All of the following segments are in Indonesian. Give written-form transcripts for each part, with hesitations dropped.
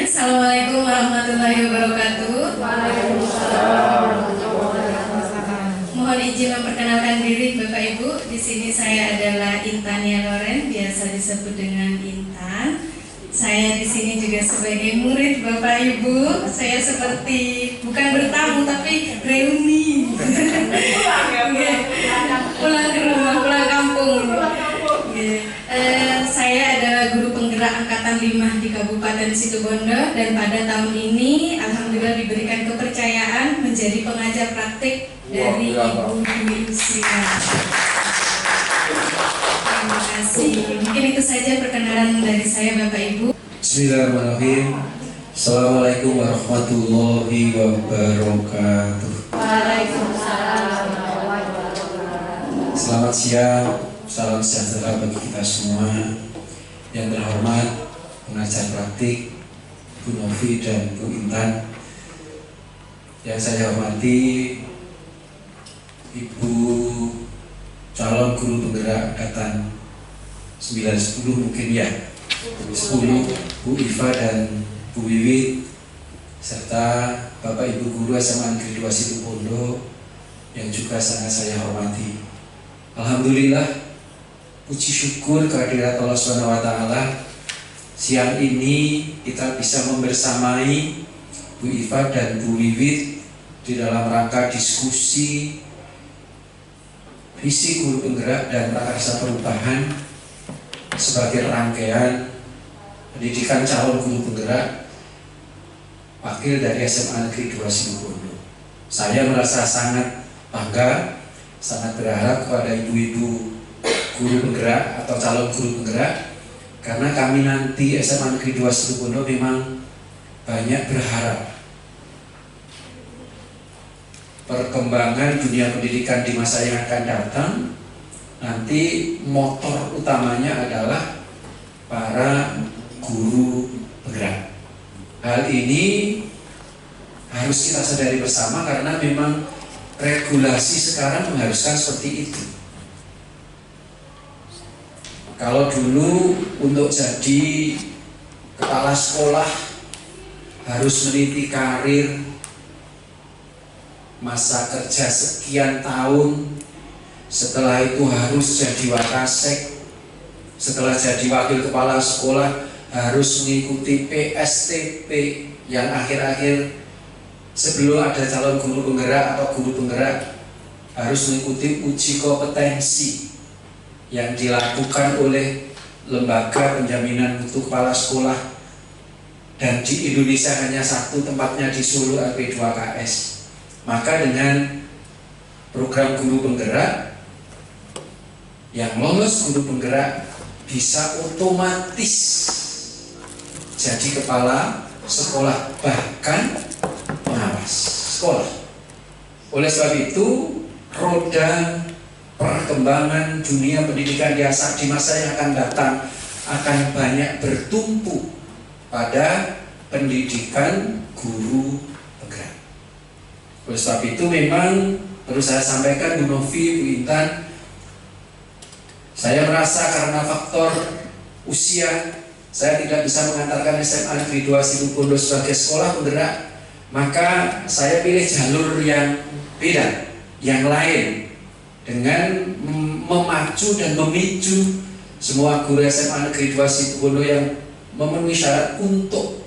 Assalamualaikum warahmatullahi wabarakatuh. Mohon izin memperkenalkan diri Bapak Ibu. Di sini saya adalah Intania Loren, biasa disebut dengan Intan. Saya di sini juga sebagai murid Bapak Ibu. Saya seperti bukan bertamu tapi reuni. Pulang ke rumah, pulang kampung. Saya adalah guru penggerak angkatan 5 di Kabupaten Situbondo, dan pada tahun ini alhamdulillah diberikan kepercayaan menjadi pengajar praktik dari Ibu Dwi Yusrina. Terima kasih. Mungkin itu saja perkenalan dari saya Bapak Ibu. Bismillahirrahmanirrahim. Assalamualaikum warahmatullahi wabarakatuh. Waalaikumsalam. Selamat siang, salam sejahtera bagi kita semua. Yang terhormat pengajar praktik Bu Novi dan Bu Intan, yang saya hormati Ibu calon guru penggerak angkatan 9-10 mungkin ya, 10 Bu Iva dan Bu Wiwit, serta Bapak Ibu guru SMA Negeri 2 Situbondo yang juga sangat saya hormati. Alhamdulillah, puji syukur kehadirat Allah SWT, siang ini kita bisa membersamai Bu Iva dan Bu Wiwit di dalam rangka diskusi visi guru penggerak dan prakarsa perubahan sebagai rangkaian pendidikan calon guru penggerak wakil dari SMA Negeri 2 Situbondo. Saya merasa sangat bangga, sangat berharap kepada ibu-ibu guru penggerak atau calon guru penggerak, karena kami nanti SMA Negeri 2 Situbondo memang banyak berharap perkembangan dunia pendidikan di masa yang akan datang. Nanti motor utamanya adalah para guru penggerak. Hal ini harus kita sadari bersama karena memang regulasi sekarang mengharuskan seperti itu. Kalau dulu untuk jadi kepala sekolah harus meniti karir, masa kerja sekian tahun, setelah itu harus jadi wakasek, setelah jadi wakil kepala sekolah harus mengikuti PSTP yang akhir-akhir sebelum ada calon guru penggerak atau guru penggerak harus mengikuti uji kompetensi yang dilakukan oleh lembaga penjaminan mutu kepala sekolah, dan di Indonesia hanya satu tempatnya di Solo, LP2KS. Maka dengan program guru penggerak, yang lolos guru penggerak bisa otomatis jadi kepala sekolah, bahkan pengawas sekolah. Oleh sebab itu, roda perkembangan dunia pendidikan di masa yang akan datang akan banyak bertumpu pada pendidikan guru penggerak. Oleh sebab itu memang perlu saya sampaikan Bu Novi, Bu Intan, saya merasa karena faktor usia saya tidak bisa mengantarkan SMA Negeri 2 Situbondo sebagai sekolah penggerak, maka saya pilih jalur yang beda, yang lain, dengan memacu dan memicu semua guru SMA Negeri 2 Situbondo yang memenuhi syarat untuk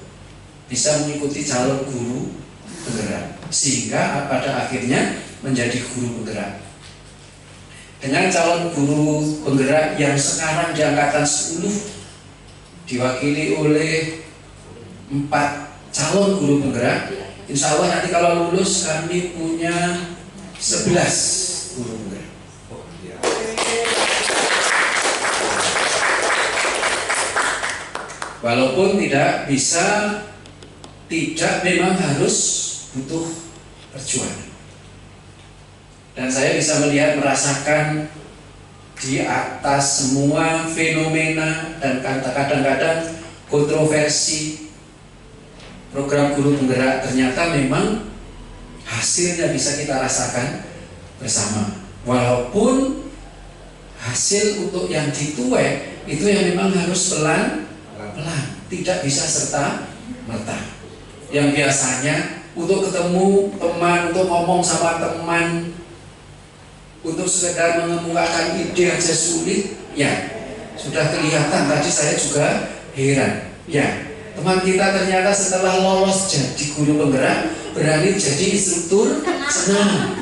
bisa mengikuti calon guru penggerak, sehingga pada akhirnya menjadi guru penggerak. Dengan calon guru penggerak yang sekarang di angkatan 10 diwakili oleh 4 calon guru penggerak, insya Allah nanti kalau lulus kami punya 11 guru penggerak. Walaupun tidak bisa, tidak memang harus butuh perjuangan. Dan saya bisa melihat, merasakan di atas semua fenomena dan kadang-kadang kontroversi program guru penggerak, ternyata memang hasilnya bisa kita rasakan bersama. Walaupun hasil untuk yang dituai itu yang memang harus pelan-pelan, tidak bisa serta-merta. Yang biasanya untuk ketemu teman, untuk ngomong sama teman, untuk sekedar mengemukakan ide aja sulit, ya sudah kelihatan. Tadi saya juga heran, ya teman kita ternyata setelah lolos jadi guru penggerak berani jadi instruktur senam.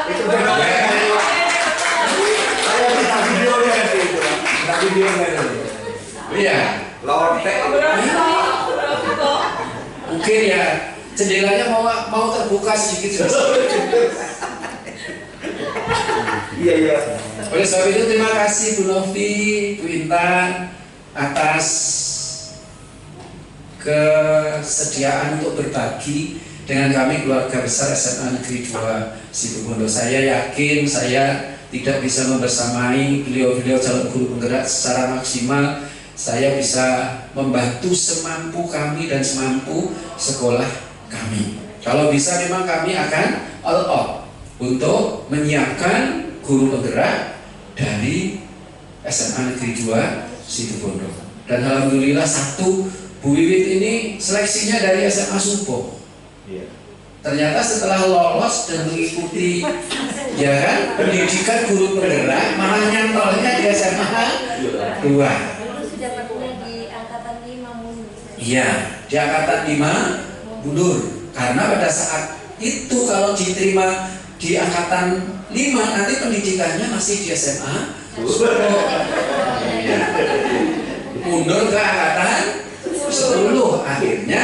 Itu benar. Saya pernah videonya itu, pernah videonya itu. Iya. Lotek. Mungkin ya jendelanya mau terbuka sedikit. Iya. Oleh sebab itu terima kasih Bu Novi, Bu Intan atas kesediaan untuk berbagi dengan kami keluarga besar SMA Negeri 2 Situbondo. Saya yakin saya tidak bisa membersamai beliau-beliau calon guru penggerak secara maksimal. Saya bisa membantu semampu kami dan semampu sekolah kami. Kalau bisa memang kami akan all out untuk menyiapkan guru penggerak dari SMA Negeri 2 Situbondo. Dan alhamdulillah satu, Bu Wiwit ini seleksinya dari SMA Supo. Iya. Ternyata setelah lolos dan mengikuti ya kan pendidikan guru penggerak, malah nyantolnya di SMA 2. Sudah pernah di angkatan 5 mundur. Iya, di angkatan 5 mundur. Karena pada saat itu kalau diterima di angkatan 5 nanti pendidikannya masih di SMA Supo. Ya. Mundur ke angkatan 10, akhirnya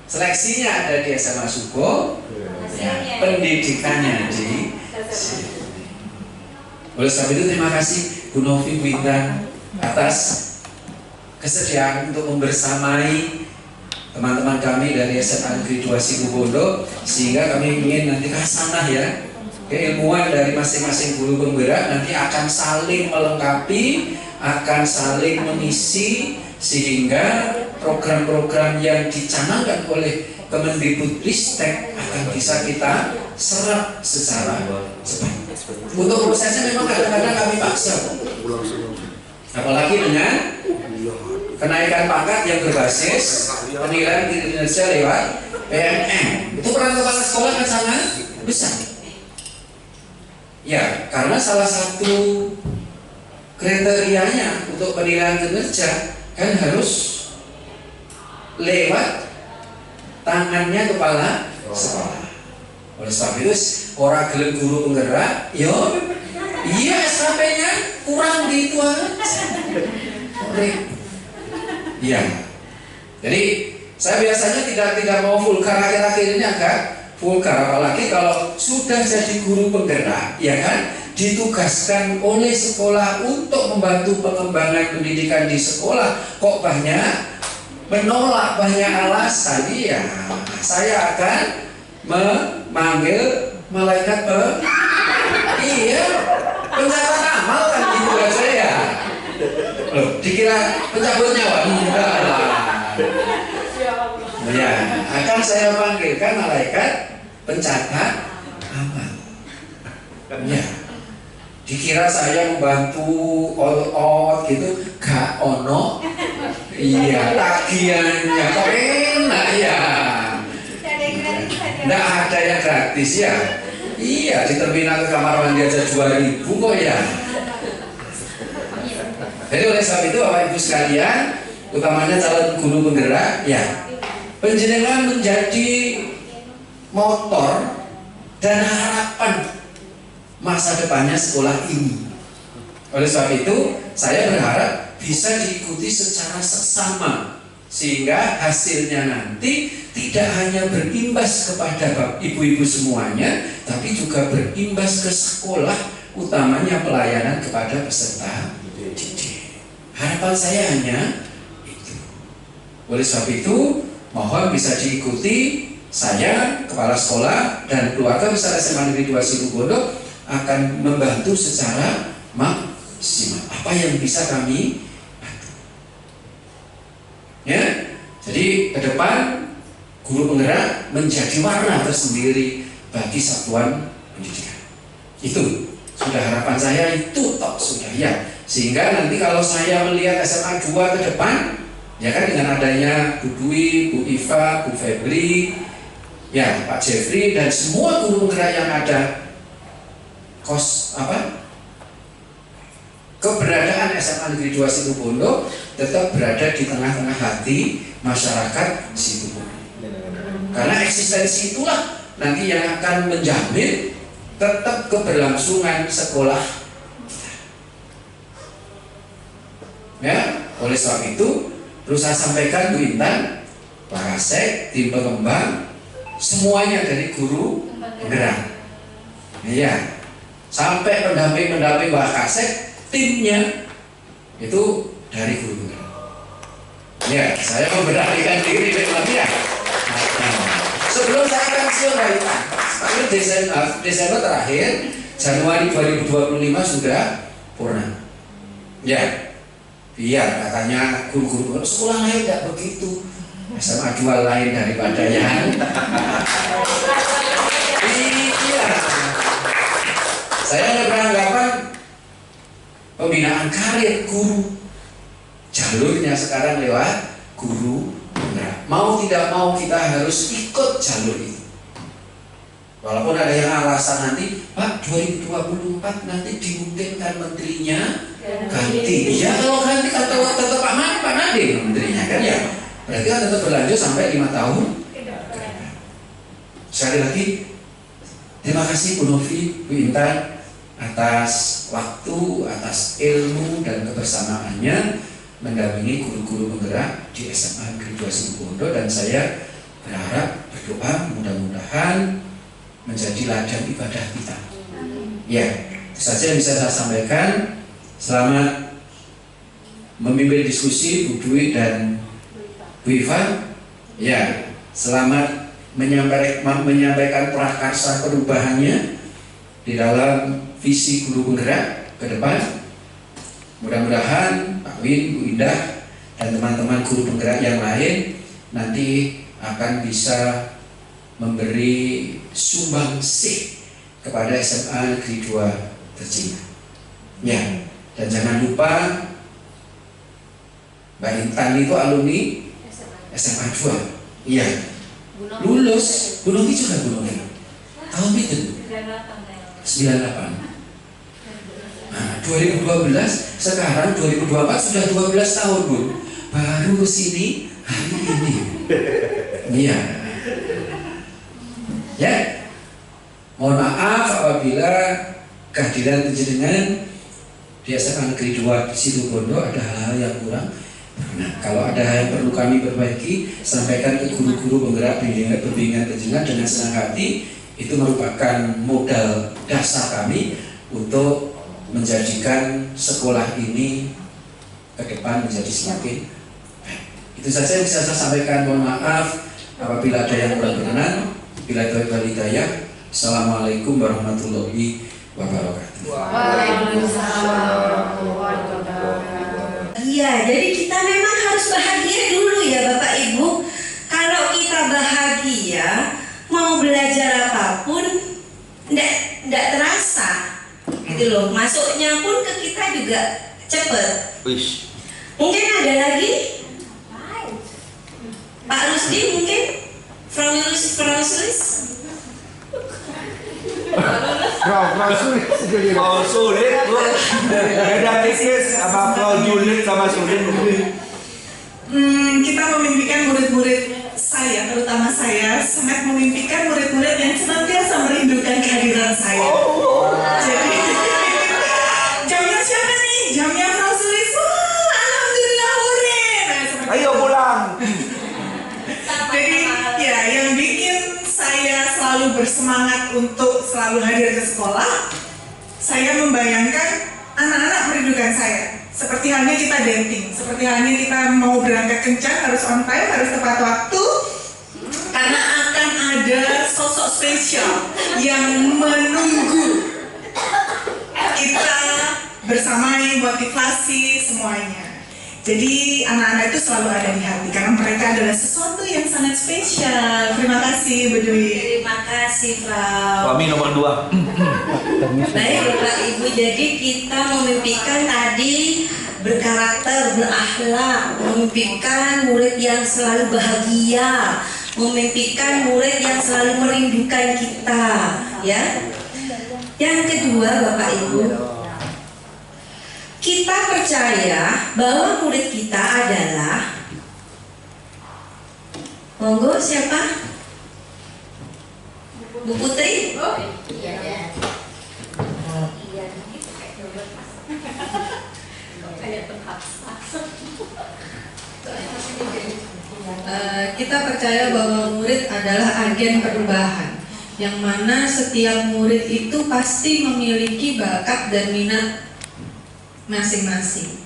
seleksinya ada di SMA Suko, ya, pendidikannya di sini. Oleh sebab itu terima kasih Bu Novi, Bu Intan atas kesediaan untuk membersamai teman-teman kami dari SMA Negeri 2 Situbondo, sehingga kami ingin nanti kasanah ya, keilmuan dari masing-masing guru penggerak nanti akan saling melengkapi, akan saling mengisi, sehingga program-program yang dicanangkan oleh Kemendikbudristek akan bisa kita serap secara cepat. Untuk prosesnya memang kadang-kadang kami paksa, apalagi dengan kenaikan pangkat yang berbasis penilaian kinerja lewat PNM. Itu peran kepala sekolah kan sangat besar. Ya, karena salah satu kriterianya untuk penilaian kinerja kan harus lewat tangannya kepala sekolah. Oleh sebab itu orang gelem guru penggerak, yo, iya SKP-nya kurang di itu aja. Iya. Jadi saya biasanya tidak mau vulgar, akhir-akhir ini agak vulgar, apalagi kalau sudah jadi guru penggerak, ya kan? Ditugaskan oleh sekolah untuk membantu pengembangan pendidikan di sekolah, kok banyak menolak, banyak alasan. Iya, saya akan memanggil malaikat pencatat amal kan gitu aja ya. Loh, dikira pencabut nyawa? Enggak lah. Ya, akan saya panggilkan malaikat pencatat amal. Ya. Dikira saya membantu all gitu, gak ono. Iya, tagihannya kok enak ya. Nggak ada yang gratis ya. Iya, di terminal ke kamar mandi aja 2.000 kok ya. Jadi oleh sebab itu Bapak Ibu sekalian, utamanya calon guru penggerak, ya, penjenengan menjadi motor dan harapan masa depannya sekolah ini. Oleh sebab itu, saya berharap bisa diikuti secara seksama, sehingga hasilnya nanti tidak hanya berimbas kepada ibu-ibu semuanya, tapi juga berimbas ke sekolah, utamanya pelayanan kepada peserta didik. Harapan saya hanya itu. Oleh sebab itu, mohon bisa diikuti saya, kepala sekolah, dan keluarga besar SMA Negeri 2 Situbondo akan membantu secara maksimal. Apa yang bisa kami bantu? Ya, jadi ke depan guru penggerak menjadi warna tersendiri bagi satuan pendidikan. Itu sudah harapan saya, itu tok sudah ya. Sehingga nanti kalau saya melihat SMA 2 ke depan, ya kan dengan adanya Bu Dwi, Bu Iva, Bu Febri, ya Pak Jeffrey dan semua guru penggerak yang ada, keberadaan SMA Negeri 2 Situbondo tetap berada di tengah-tengah hati masyarakat Situbondo. Karena eksistensi itulah nanti yang akan menjamin tetap keberlangsungan sekolah. Ya, oleh sebab itu perlu saya sampaikan Bu Intan, Pak Kasek, tim pengembang, semuanya dari guru penggerak. Iya, sampai pendamping-pendamping Pak Kasek, timnya itu dari guru penggerak. Ya, saya memberanikan diri memang ya. Sebelum saya pensiun dari Desember terakhir, Januari 2025 sudah purna. Ya, biar katanya guru-guru sekolah lain tidak begitu, SMA 2 lain daripada yang iya. Saya ada beranggapan pembinaan karir guru, jalurnya sekarang lewat guru penggerak. Mau tidak mau kita harus ikut jalur itu. Walaupun ada yang alasan nanti, Pak 2024 nanti dimungkinkan menterinya ganti. Ya kalau ganti kata tetap Pak Nadiem menterinya kan ya. Berarti kan tetap berlanjut sampai 5 tahun. Sekali lagi terima kasih Bu Novi, Bu Intan atas waktu, atas ilmu dan kebersamaannya mendampingi guru-guru penggerak di SMA Negeri 2 Situbondo, dan saya berharap berdoa mudah-mudahan menjadi ladang ibadah kita. Ya, itu saja yang bisa saya sampaikan. Selamat memimpin diskusi Bu Dwi dan Bu Iva. Ya, selamat menyampaikan prakarsa perubahannya di dalam visi guru penggerak ke depan. Mudah-mudahan Pak Win, Bu Indah, dan teman-teman guru penggerak yang lain nanti akan bisa memberi sumbangsih kepada SMA Negeri 2 Tercina. Ya, dan jangan lupa Mbak Intan itu alumni SMA 2. Iya. Lulus, Bu Novi juga Bu Novi. Tahun itu 98. Nah, 2012, sekarang 2024 sudah 12 tahun Bu. Baru kesini hari ini. Iya. Ya, mohon maaf apabila kehadiran penjenengan di SMA Negeri 2 Situbondo ada hal-hal yang kurang. Nah, kalau ada hal yang perlu kami perbaiki, sampaikan ke guru-guru penggerak bimbingan penjenengan dengan senang hati. Itu merupakan modal dasar kami untuk menjadikan sekolah ini ke depan menjadi semakin baik. Itu saja yang bisa saya sampaikan. Mohon maaf apabila ada yang kurang berkenan. Bila hidayah. Assalamualaikum warahmatullahi wabarakatuh. Waalaikumsalam. Iya, jadi kita memang harus bahagia dulu ya Bapak Ibu. Kalau kita bahagia, mau belajar apapun enggak terasa. Gitu loh, masuknya pun ke kita juga cepet. Mungkin ada lagi? Pak Rusdi mungkin? Frau Sulis? Frau Sulit, Bu. Beda tipis sama Frau Julit sama Sulit. Kita memimpikan murid-murid saya, terutama saya, sangat memimpikan murid-murid yang senantiasa merindukan kehadiran saya. Jadi, jamnya siapa nih? Jamnya Frau Sulis. Wah, alhamdulillah murid. Ayo pulang. Jadi, ya, yang bikin saya selalu bersemangat untuk selalu hadir ke sekolah, saya membayangkan anak-anak merindukan saya. Seperti halnya kita dating, seperti halnya kita mau berangkat kencang, harus on time, harus tepat waktu, karena akan ada sosok spesial yang menunggu kita bersamai, motivasi semuanya. Jadi anak-anak itu selalu ada di hati karena mereka adalah sesuatu yang sangat spesial. Terima kasih Bu Dwi. Terima kasih Frau. Suami nomor 2. Baik Bapak Ibu, jadi kita memimpikan tadi berkarakter, berakhlak, memimpikan murid yang selalu bahagia, memimpikan murid yang selalu merindukan kita, ya. Yang kedua Bapak Ibu, kita percaya bahwa murid kita adalah, monggo siapa? Bu Putri? Kita percaya bahwa murid adalah agen perubahan, yang mana setiap murid itu pasti memiliki bakat dan minat masing-masing.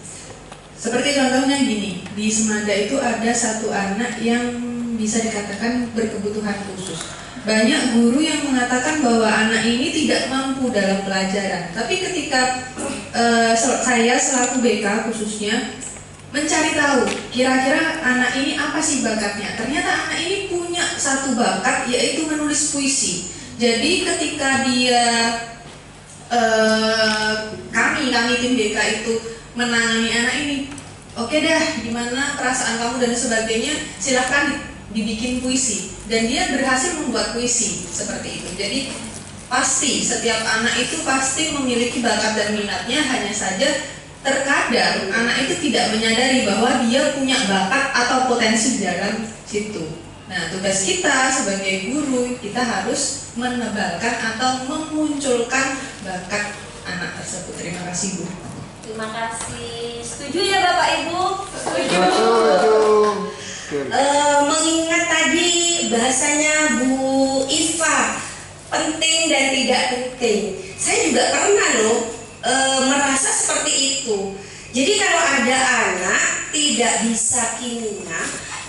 Seperti contohnya gini, di Semada itu ada satu anak yang bisa dikatakan berkebutuhan khusus. Banyak guru yang mengatakan bahwa anak ini tidak mampu dalam pelajaran, tapi ketika saya selaku BK khususnya mencari tahu kira-kira anak ini apa sih bakatnya, ternyata anak ini punya satu bakat, yaitu menulis puisi. Jadi ketika dia kami tim BK itu menangani anak ini, oke dah, gimana perasaan kamu dan sebagainya, silahkan dibikin puisi, dan dia berhasil membuat puisi seperti itu. Jadi pasti setiap anak itu pasti memiliki bakat dan minatnya, hanya saja terkadang anak itu tidak menyadari bahwa dia punya bakat atau potensi di dalam situ. Nah, tugas kita sebagai guru, kita harus menebalkan atau memunculkan bakat anak tersebut. Terima kasih Bu. Terima kasih. Setuju ya Bapak Ibu? Setuju. Mengingat tadi bahasanya Bu Iva, penting dan tidak penting. Saya juga pernah loh merasa seperti itu. Jadi kalau ada anak tidak bisa kimia,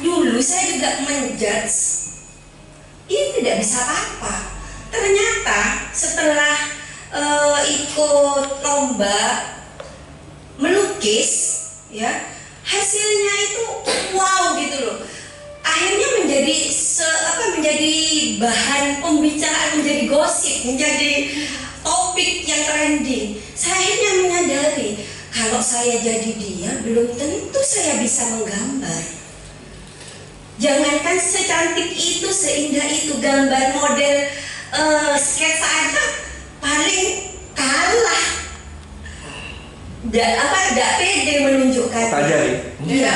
dulu saya juga menjudge, ini tidak bisa apa-apa. Ternyata setelah ikut lomba melukis, ya, hasilnya itu wow gitu loh. Akhirnya menjadi menjadi bahan pembicaraan, menjadi gosip, menjadi topik yang trending. Saya akhirnya menyadari kalau saya jadi dia, belum tentu saya bisa menggambar. Jangankan secantik itu, seindah itu, gambar model sketsa aja paling kalah. Tidak pede menunjukkan. Iya.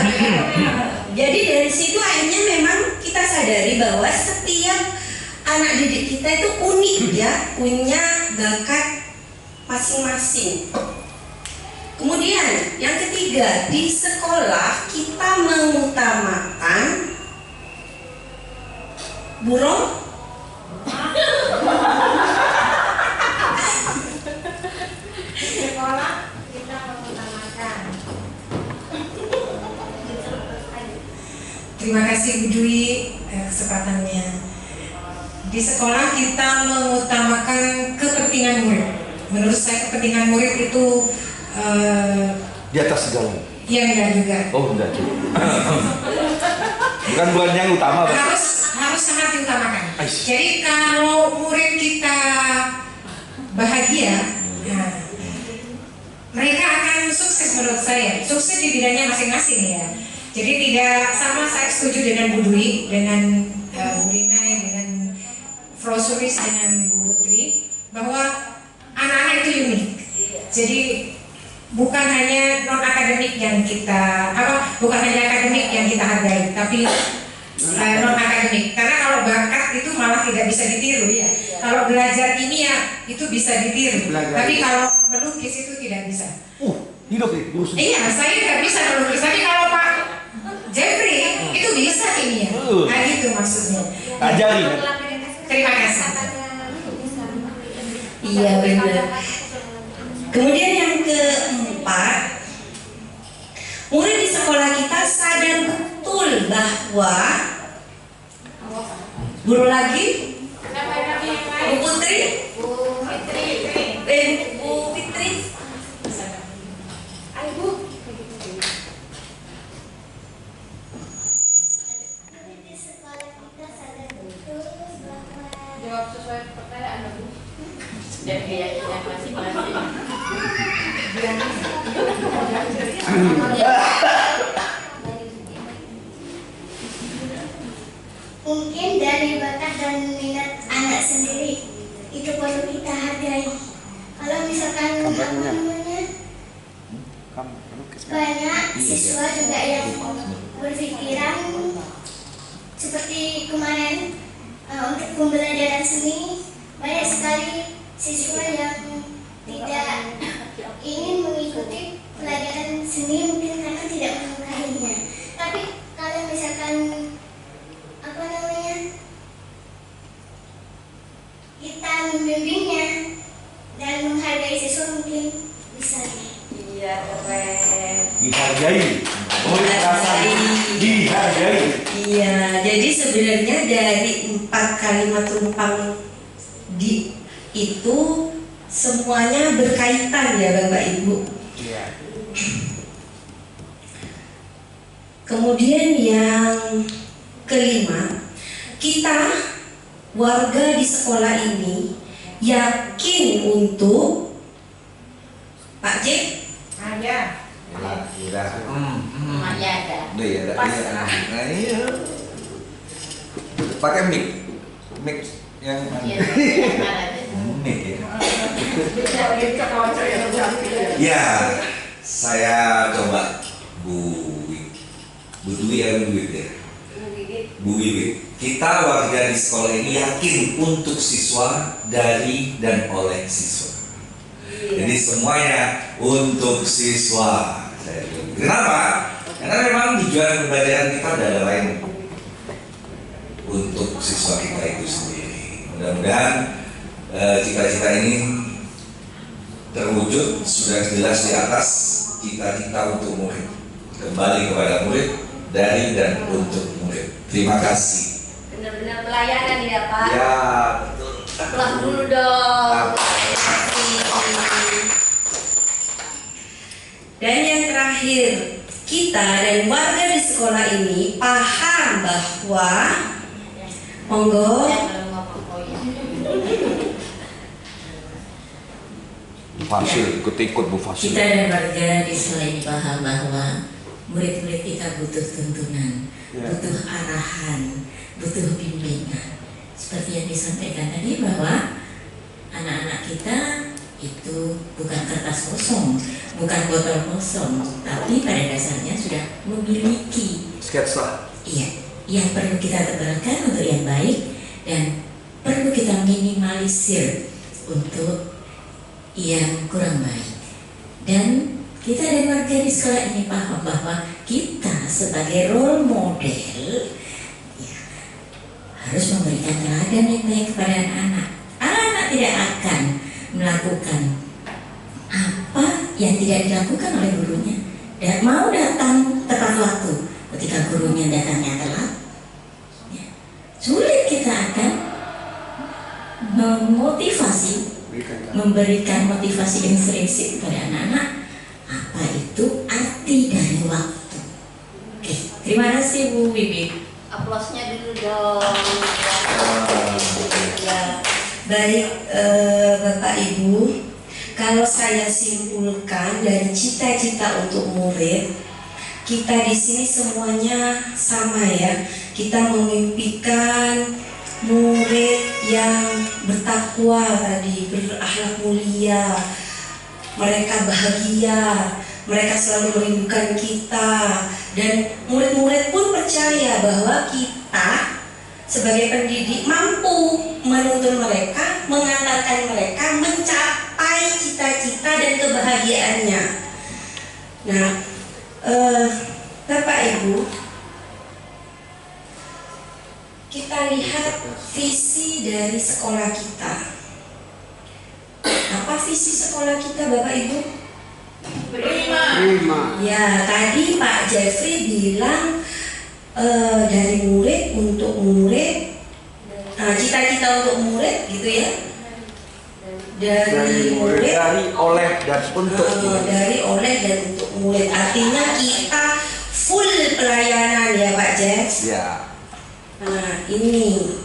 Jadi dari situ akhirnya memang kita sadari bahwa setiap anak didik kita itu unik ya, punya bakat masing-masing. Kemudian yang ketiga, di sekolah kita mengutamakan burung. Sekolah kita mengutamakan. Terima kasih Bu Dwi kesempatannya. Di sekolah kita mengutamakan kepentingan murid. Menurut saya kepentingan murid itu Di atas segalanya. Iya, enggak juga. Oh, enggak juga. Bukan yang utama, Pak. Harus sangat diutamakan. Aish. Jadi kalau murid kita bahagia, nah, mereka akan sukses menurut saya. Sukses di bidangnya masing-masing ya. Jadi tidak sama, saya setuju dengan Bu Dwi, dengan Bu Rina, dengan Frau Suris, dengan Bu Putri, bahwa anak-anak itu unik. Jadi bukan hanya non akademik yang kita bukan hanya akademik yang kita hargai, tapi non akademik. Karena kalau bakat itu malah tidak bisa ditiru ya. Kalau belajar kimia itu bisa ditiru, tapi kalau melukis itu tidak bisa. Hidup nih, Iya, saya tidak bisa melukis, tapi kalau Pak Jeffrey itu bisa kimia. Nah gitu maksudnya. Ajari. Terima kasih. Iya benar. Kemudian yang keempat, murid di sekolah kita sadar betul bahwa guru lagi, Bu Putri, Bu Fitri, Mungkin dari bakat dan minat anak sendiri itu perlu kita hargai. Kalau misalkan apa namanya, banyak siswa juga yang berpikiran seperti kemarin untuk pembelajaran seni, banyak sekali siswa yang tidak ingin mengikuti pelajaran seni mungkin karena tidak menyukainya. Tapi kalau misalkan apa namanya, kita membimbingnya dan menghargai siswa mungkin bisa. Iya, keren. Dihargai. Oh, perasaan dihargai. Iya, jadi sebenarnya dari 4 kalimat tumpang di itu semuanya berkaitan ya Bapak Ibu. Iya. Kemudian yang kelima, kita warga di sekolah ini yakin untuk Pak J. Ada. Udah. Semuanya ada. Udah ya, Pas. nah iya. Pakai mic yang Iya, mic ya. Ya, saya coba Bu Dwi ya, Bu Dwi ya. Bu Wiwi, kita warga di sekolah ini yakin untuk siswa, dari dan oleh siswa. Jadi semuanya untuk siswa. Kenapa? Karena memang tujuan pembelajaran kita adalah lain untuk siswa kita itu sendiri. Mudah-mudahan cita-cita ini terwujud, sudah jelas di atas cita-cita untuk murid. Kembali kepada murid, dari dan untuk murid. Terima kasih. Benar-benar pelayanan ya Pak. Ya, betul. Pulang dulu dong. Dan yang terakhir, kita dan warga di sekolah ini paham bahwa monggo Fasil, ikut Bu Fasil. Kita dan warga di sekolah ini paham bahwa murid-murid kita butuh tuntunan, butuh arahan, butuh bimbingan. Seperti yang disampaikan tadi bahwa anak-anak kita itu bukan kertas kosong, bukan botol kosong, tapi pada dasarnya sudah memiliki Sketsa. iya, yang perlu kita tebalkan untuk yang baik dan perlu kita minimalisir untuk yang kurang baik. Dan kita dan warga di sekolah ini paham bahwa kita sebagai role model ya, harus memberikan teladan yang baik kepada anak-anak. Anak-anak tidak akan melakukan apa yang tidak dilakukan oleh gurunya dan mau datang tepat waktu. Ketika gurunya datangnya telat, ya, sulit kita akan memotivasi, memberikan motivasi intrinsik kepada anak-anak. Apa itu arti dari waktu? Oke, terima kasih Bu Bibi. Aplausnya dulu dong. ya. Baik Bapak Ibu, kalau saya simpulkan dari cita-cita untuk murid, kita di sini semuanya sama ya. Kita memimpikan murid yang bertakwa tadi, berakhlak mulia, mereka bahagia, mereka selalu merindukan kita, dan murid-murid pun percaya bahwa kita sebagai pendidik mampu menuntun mereka, mengantarkan mereka mencapai cita-cita dan kebahagiaannya. Nah, Bapak Ibu, kita lihat visi dari sekolah kita. Apa visi sekolah kita, Bapak Ibu? Prima. Ya, tadi Pak Jeffrey bilang dari murid untuk murid, cita-cita untuk murid gitu ya. Dari murid, dari, oleh, dan untuk. dari, oleh, dan untuk murid. Artinya kita full pelayanan ya Pak Jeff. Ya. Nah, ini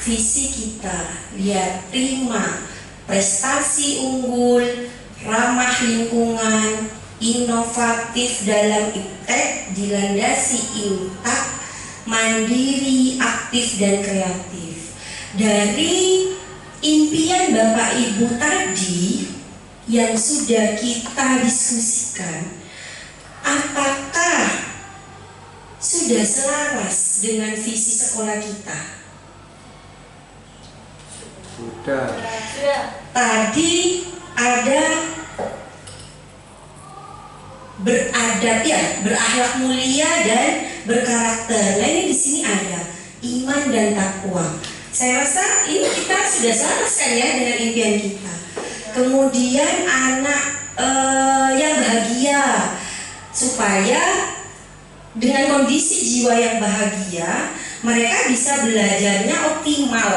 visi kita. Lihat, prima, prestasi unggul, ramah lingkungan, inovatif dalam iptek, dilandasi imtak, mandiri, aktif dan kreatif. Dari impian Bapak Ibu tadi yang sudah kita diskusikan, apakah sudah selaras dengan visi sekolah kita? Sudah. Tadi ada beradab ya, berakhlak mulia dan berkarakter. Nah, ini di sini ada iman dan takwa. Saya rasa ini kita sudah selaras kan ya dengan impian kita. Kemudian anak yang bahagia, supaya dengan kondisi jiwa yang bahagia mereka bisa belajarnya optimal.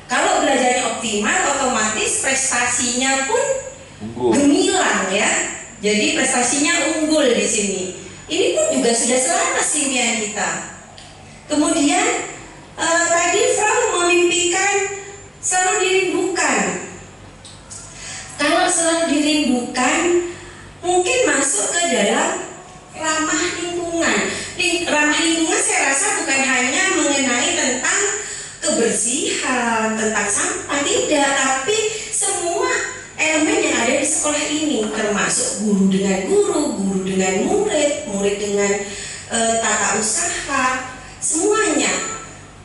Kalau belajarnya optimal, otomatis prestasinya pun gemilang ya. Jadi prestasinya unggul di sini. Ini pun juga sudah selaras impian kita. Kemudian tadi Frau memimpikan selalu dirindukan. Kalau selalu dirindukan, mungkin masuk ke dalam ramah lingkungan. Ramah lingkungan saya rasa bukan hanya mengenai tentang kebersihan, tentang sampah, tidak, tapi semua elemen yang ada di sekolah ini, termasuk guru dengan guru, guru dengan murid, murid dengan tata usaha, semuanya.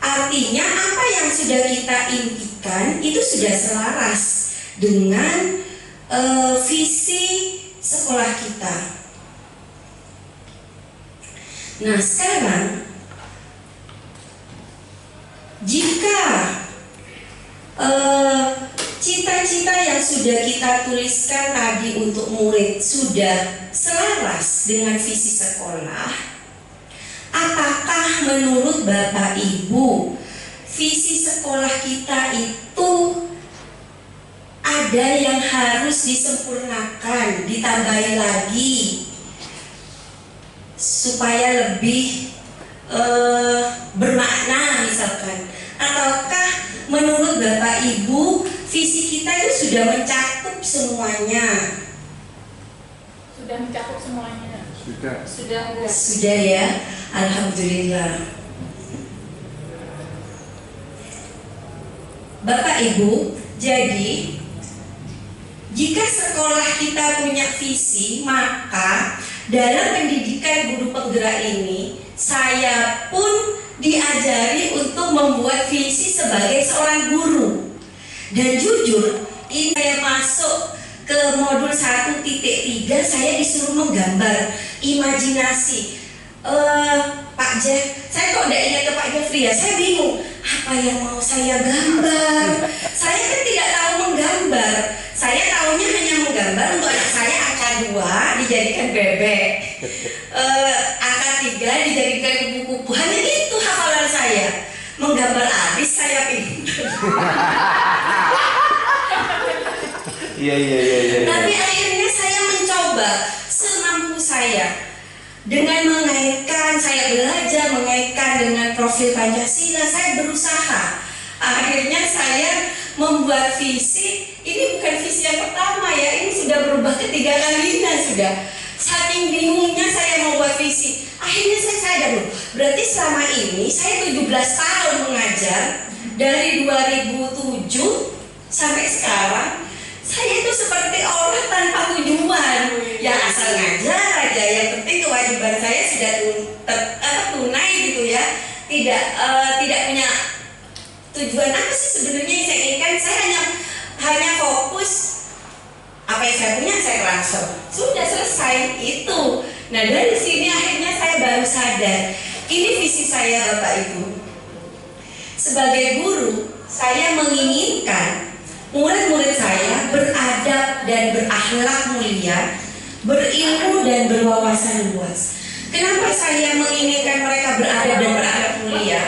Artinya apa yang sudah kita impikan itu sudah selaras dengan visi sekolah kita. Nah, sekarang jika cita-cita yang sudah kita tuliskan tadi untuk murid sudah selaras dengan visi sekolah, apakah menurut Bapak Ibu visi sekolah kita itu ada yang harus disempurnakan, ditambahi lagi supaya lebih bermakna misalkan? Ataukah menurut Bapak Ibu visi kita itu sudah mencakup semuanya? Sudah mencakup semuanya. Sudah ya, alhamdulillah. Bapak Ibu, jadi jika sekolah kita punya visi, maka dalam pendidikan guru penggerak ini saya pun diajari untuk membuat visi sebagai seorang guru. Dan jujur, ini saya masuk ke modul 1.3, saya disuruh menggambar imajinasi. Pak Jeff, saya kok tidak ingat ke Pak Jeffrey ya, saya bingung apa yang mau saya gambar. Saya kan tidak tahu menggambar. Saya tahunya hanya menggambar untuk anak saya angka 2 dijadikan bebek, angka 3 dijadikan kupu-kupu. Hanya itu hafalan saya. Menggambar alis saya pintar. Iya. Tapi akhirnya saya mencoba semampu saya dengan mengaitkan, saya belajar mengaitkan dengan profil Pancasila. Saya berusaha. Akhirnya saya membuat visi. Ini bukan visi yang pertama ya, ini sudah berubah ketiga kalinya sudah. Saking bingungnya saya mau buat visi. Akhirnya saya sadar loh, berarti selama ini saya 17 tahun mengajar, dari 2007 sampai sekarang. Saya itu seperti orang tanpa tujuan, yang asal ngajar aja. Yang penting kewajiban saya sudah tunai gitu ya. Tidak punya tujuan apa sih sebenarnya yang saya inginkan. Saya hanya fokus apa yang saya punya saya transfer. Sudah selesai itu. Nah, dari sini akhirnya saya baru sadar, ini visi saya Bapak Ibu. Sebagai guru, saya menginginkan murid-murid saya beradab dan berakhlak mulia, berilmu dan berwawasan luas. Kenapa saya menginginkan mereka beradab dan berakhlak mulia?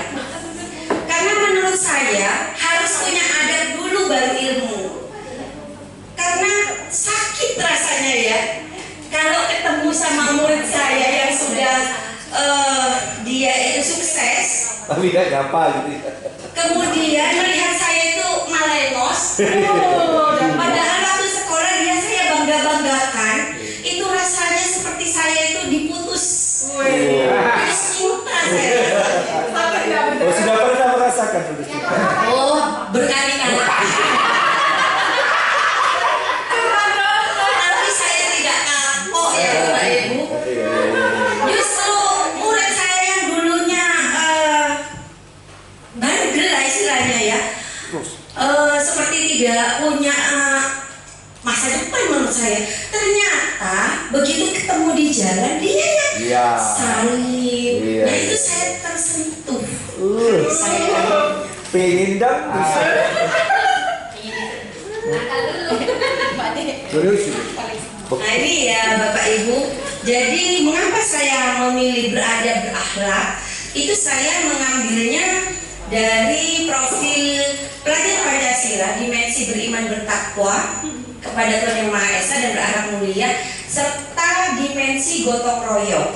Karena menurut saya harus punya adab dulu baru ilmu. Karena sakit rasanya ya, kalau ketemu sama murid saya yang sudah dia itu sukses, Tapi gak nyapa gitu ya. kemudian melihat saya itu malengos, padahal waktu sekolah dia saya di jalan dia yang Iya. salim. Iya. Nah itu saya tersentuh. Saya Pengen dong bisa. Terus. Nah ini ya Bapak Ibu. Jadi mengapa saya memilih beradab berakhlak? Itu saya mengambilnya dari profil pelajar Pancasila, dimensi beriman bertakwa kepada Tuhan Yang Maha Esa dan berakhlak mulia, serta dimensi gotong royong.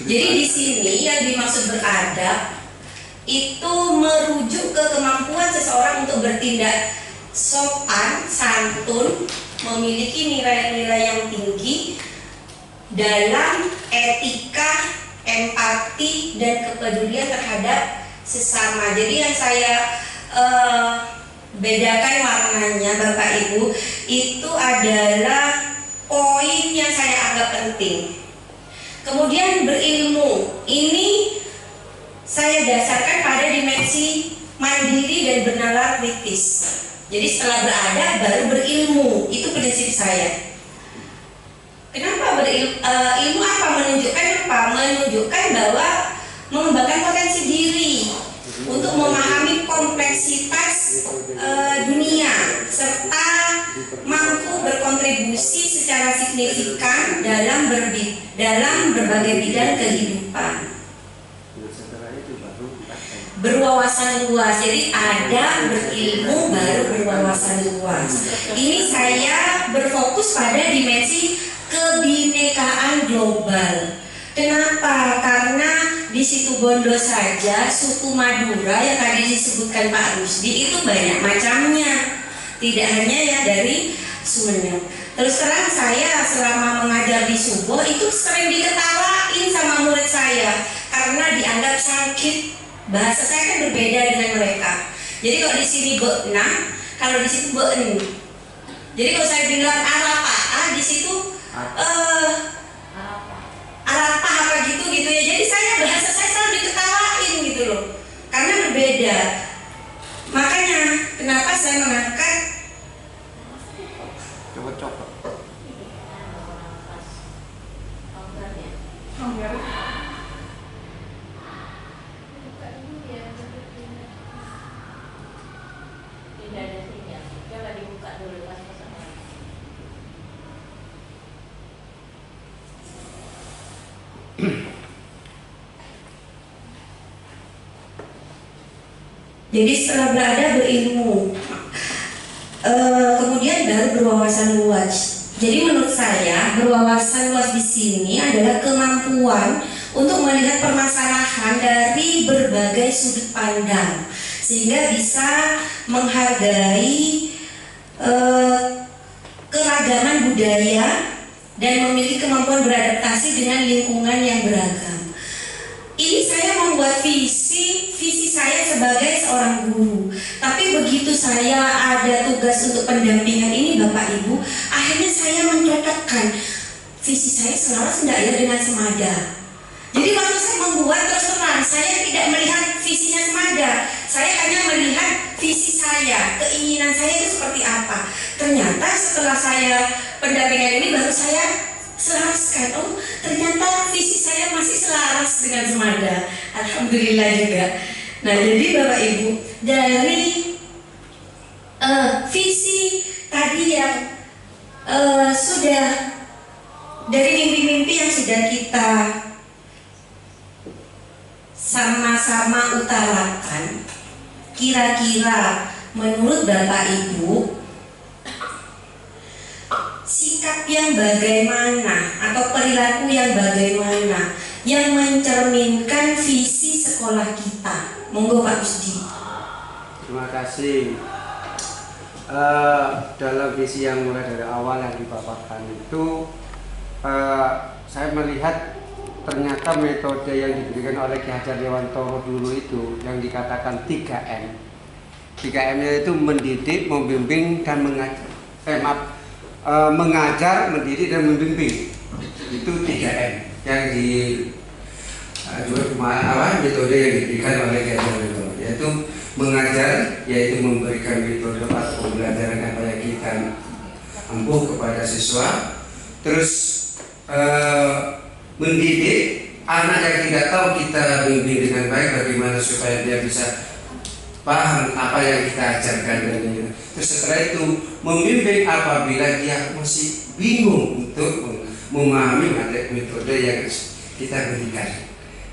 Jadi di sini yang dimaksud beradab itu merujuk ke kemampuan seseorang untuk bertindak sopan, santun, memiliki nilai-nilai yang tinggi dalam etika, empati, dan kepedulian terhadap sesama. Jadi yang saya bedakan warnanya Bapak Ibu itu adalah poin yang saya anggap penting. Kemudian berilmu, ini saya dasarkan pada dimensi mandiri dan bernalar kritis. Jadi setelah beradab baru berilmu, itu prinsip saya. Kenapa ilmu apa? Menunjukkan apa? Menunjukkan bahwa mengembangkan potensi diri untuk memahami kompleksitas dunia serta mampu berkontribusi secara signifikan dalam berbagai bidang kehidupan. Berwawasan luas, jadi ada berilmu baru berwawasan luas. Ini saya berfokus pada dimensi kebinekaan global. Kenapa? Karena di Situbondo saja suku Madura yang tadi disebutkan Pak Rusdi itu banyak macamnya, tidak hanya ya dari Sumeneb. Terus terang saya selama mengajar di Subo itu sering diketawain sama murid saya karena dianggap sakit. Bahasa saya kan berbeda dengan mereka. Jadi kalau di sini be'na, kalau di situ be'en. Jadi kalau saya bilang arapah, di situ arapah apa gitu ya. Jadi bahasa saya selalu diketawain gitu loh. Karena berbeda. Makanya kenapa saya mengangkat Coba. Jadi setelah berada berilmu, kemudian baru berwawasan luas. Jadi menurut saya berwawasan luas di sini adalah kemampuan untuk melihat permasalahan dari berbagai sudut pandang, sehingga bisa menghargai keragaman budaya dan memiliki kemampuan beradaptasi dengan lingkungan yang beragam. Ini saya membuat visi saya sebagai seorang guru. Tapi begitu saya ada tugas untuk pendampingan ini Bapak Ibu, akhirnya saya mencocokkan visi saya selaras tidak ya dengan Semada. Jadi waktu saya membuat, terus terang saya tidak melihat visinya Semada. Saya hanya melihat visi saya, keinginan saya itu seperti apa. Ternyata setelah saya pendampingan ini baru saya selaraskan, oh ternyata visi saya masih selaras dengan Semada. Alhamdulillah juga. Nah jadi Bapak Ibu, dari visi tadi yang sudah, dari mimpi-mimpi yang sudah kita sama-sama utarakan, kira-kira menurut Bapak Ibu sikap yang bagaimana atau perilaku yang bagaimana yang mencerminkan visi sekolah kita? Monggo Pak Rusdi. Terima kasih. Dalam visi yang mulai dari awal yang dipaparkan itu, saya melihat ternyata metode yang diberikan oleh Ki Hajar Dewantoro dulu itu yang dikatakan 3M. 3M-nya itu mendidik, membimbing, dan mengajar. Mengajar, mendidik, dan membimbing. Itu 3M yang metode yang diberikan oleh Ki Hajar Dewantoro, yaitu mengajar, yaitu memberikan metode atau pembelajaran apa yang kita ampuh kepada siswa, terus mendidik anak yang tidak tahu kita bimbing dengan baik bagaimana supaya dia bisa paham apa yang kita ajarkan dan ini. Terus setelah itu membimbing apabila dia masih bingung untuk memahami metode yang kita berikan.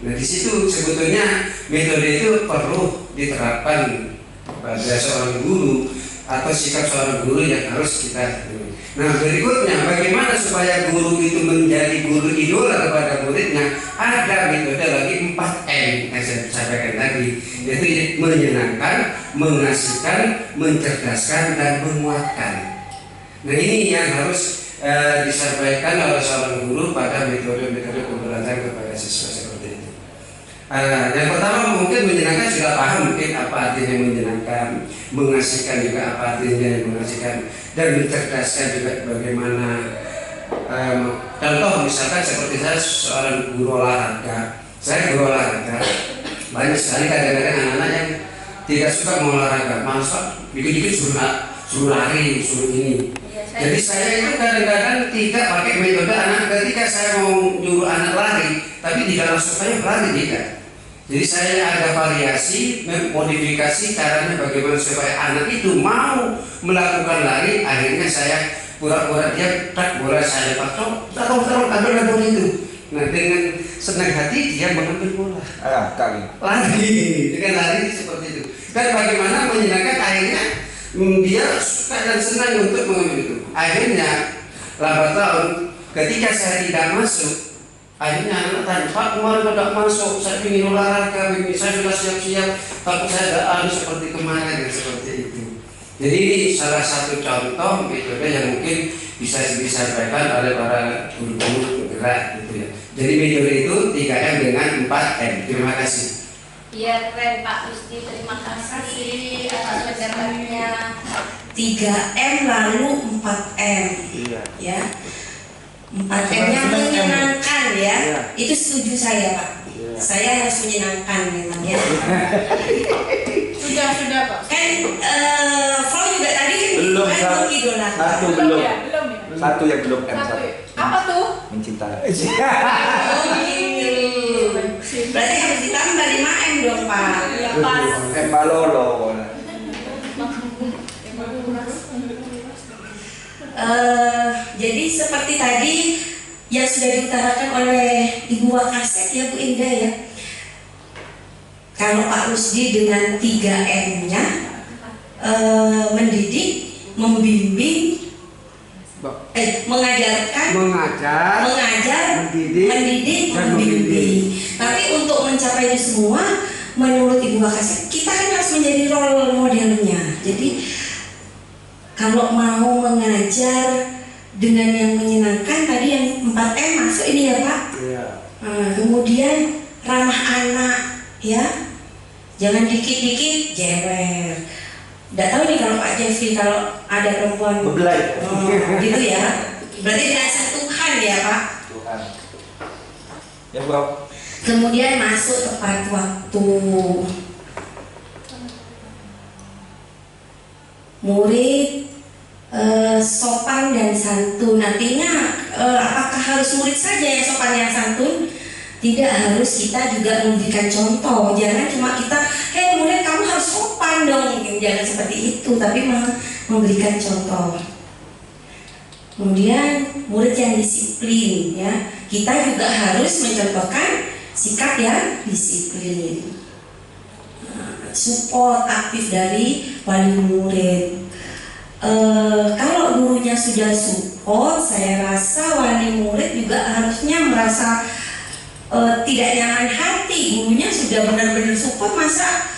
Nah di situ sebetulnya metode itu perlu diterapkan pada seorang guru atau sikap seorang guru yang harus kita temui. Nah berikutnya bagaimana supaya guru itu menjadi guru idola kepada muridnya, ada metode lagi 4M yang saya sampaikan tadi, yaitu menyenangkan, mengasihkan, mencerdaskan, dan menguatkan. Nah ini yang harus disampaikan oleh seorang guru pada metode-metode pembelajaran kepada siswa seperti itu. Yang pertama mungkin menyenangkan sudah paham mungkin apa artinya menyenangkan, mengasihkan juga apa artinya yang mengasihkan, dan mencerdaskan juga bagaimana. Contoh misalkan seperti saya seorang guru olahraga, saya guru olahraga, banyak sekali kadang-kadang anak-anak yang tidak suka mau olahraga, masa dikit-dikit suruh lari, suruh ini. Jadi saya itu kadang-kadang tidak pakai metode anak ketika saya mau nyuruh anak lari, tapi tidak langsung saya berlari tidak. Jadi saya ada variasi, modifikasi caranya bagaimana supaya anak itu mau melakukan lari. Akhirnya saya pura-pura dia tak bola saya lepas, taruh ambil bola itu. Nah dengan senang hati dia mengambil bola. Lari dengan lari seperti itu. Dan bagaimana menyenangkan akhirnya dia suka dan senang untuk mengambil itu. Akhirnya lambat tahun ketika saya tidak masuk, akhirnya anak tanya, Pak kemarin tidak masuk, saya ingin olahraga, saya sudah siap-siap, tapi saya tidak ada seperti kemarin, seperti itu. Jadi ini salah satu contoh metode yang mungkin bisa disampaikan oleh para guru-guru penggerak gitu ya. Jadi metode itu 3M dengan 4M. Terima kasih. Iya keren Pak Rusdi, terima kasih atas pendapatnya. 3M lalu 4M. Iya. Ya. 4M-nya menyenangkan ya. Iya. Itu setuju saya Pak. Iya. Saya harus menyenangkan memang ya. Sudah Pak. Kan Flo juga tadi kan Belum, kan Kak. mengidolakan. Satu belum. Ya? Satu yang belum M1. Apa tuh? Mencintai. Oh gitu. Berarti harus ditambah 5M dong Pak. Ya pas. M Malolo. Jadi seperti tadi yang sudah diutarakan oleh Ibu Wakasek ya Bu Indah ya. Kalau Pak Rusdi dengan 3M-nya mendidik, membimbing, mengajarkan, mengajar, mendidik, dan membimbing. Tapi untuk mencapai itu semua, menurut Ibu Wakasek, kita kan harus menjadi role modelnya. Jadi kalau mau mengajar dengan yang menyenangkan, tadi yang 4M masuk ini ya Pak. Iya. Kemudian ramah anak ya, jangan dikit-dikit jewer. Nggak tahu nih kalau Pak Jeffrey kalau ada perempuan Bebelai. gitu ya, berarti dengan sentuhan ya Pak. Tuhan. Ya Bro. Kemudian masuk tepat waktu. Murid sopan dan santun. Nantinya apakah harus murid saja yang sopan dan santun? Tidak, harus kita juga memberikan contoh. Jangan cuma kita, hei murid kamu harus sopan dong. Jangan seperti itu, tapi memberikan contoh. Kemudian murid yang disiplin ya. Kita juga harus mencontohkan sikap yang disiplin. Support aktif dari wali murid. Kalau gurunya sudah support, saya rasa wali murid juga harusnya merasa tidak nyaman hati. Gurunya sudah benar-benar support, masa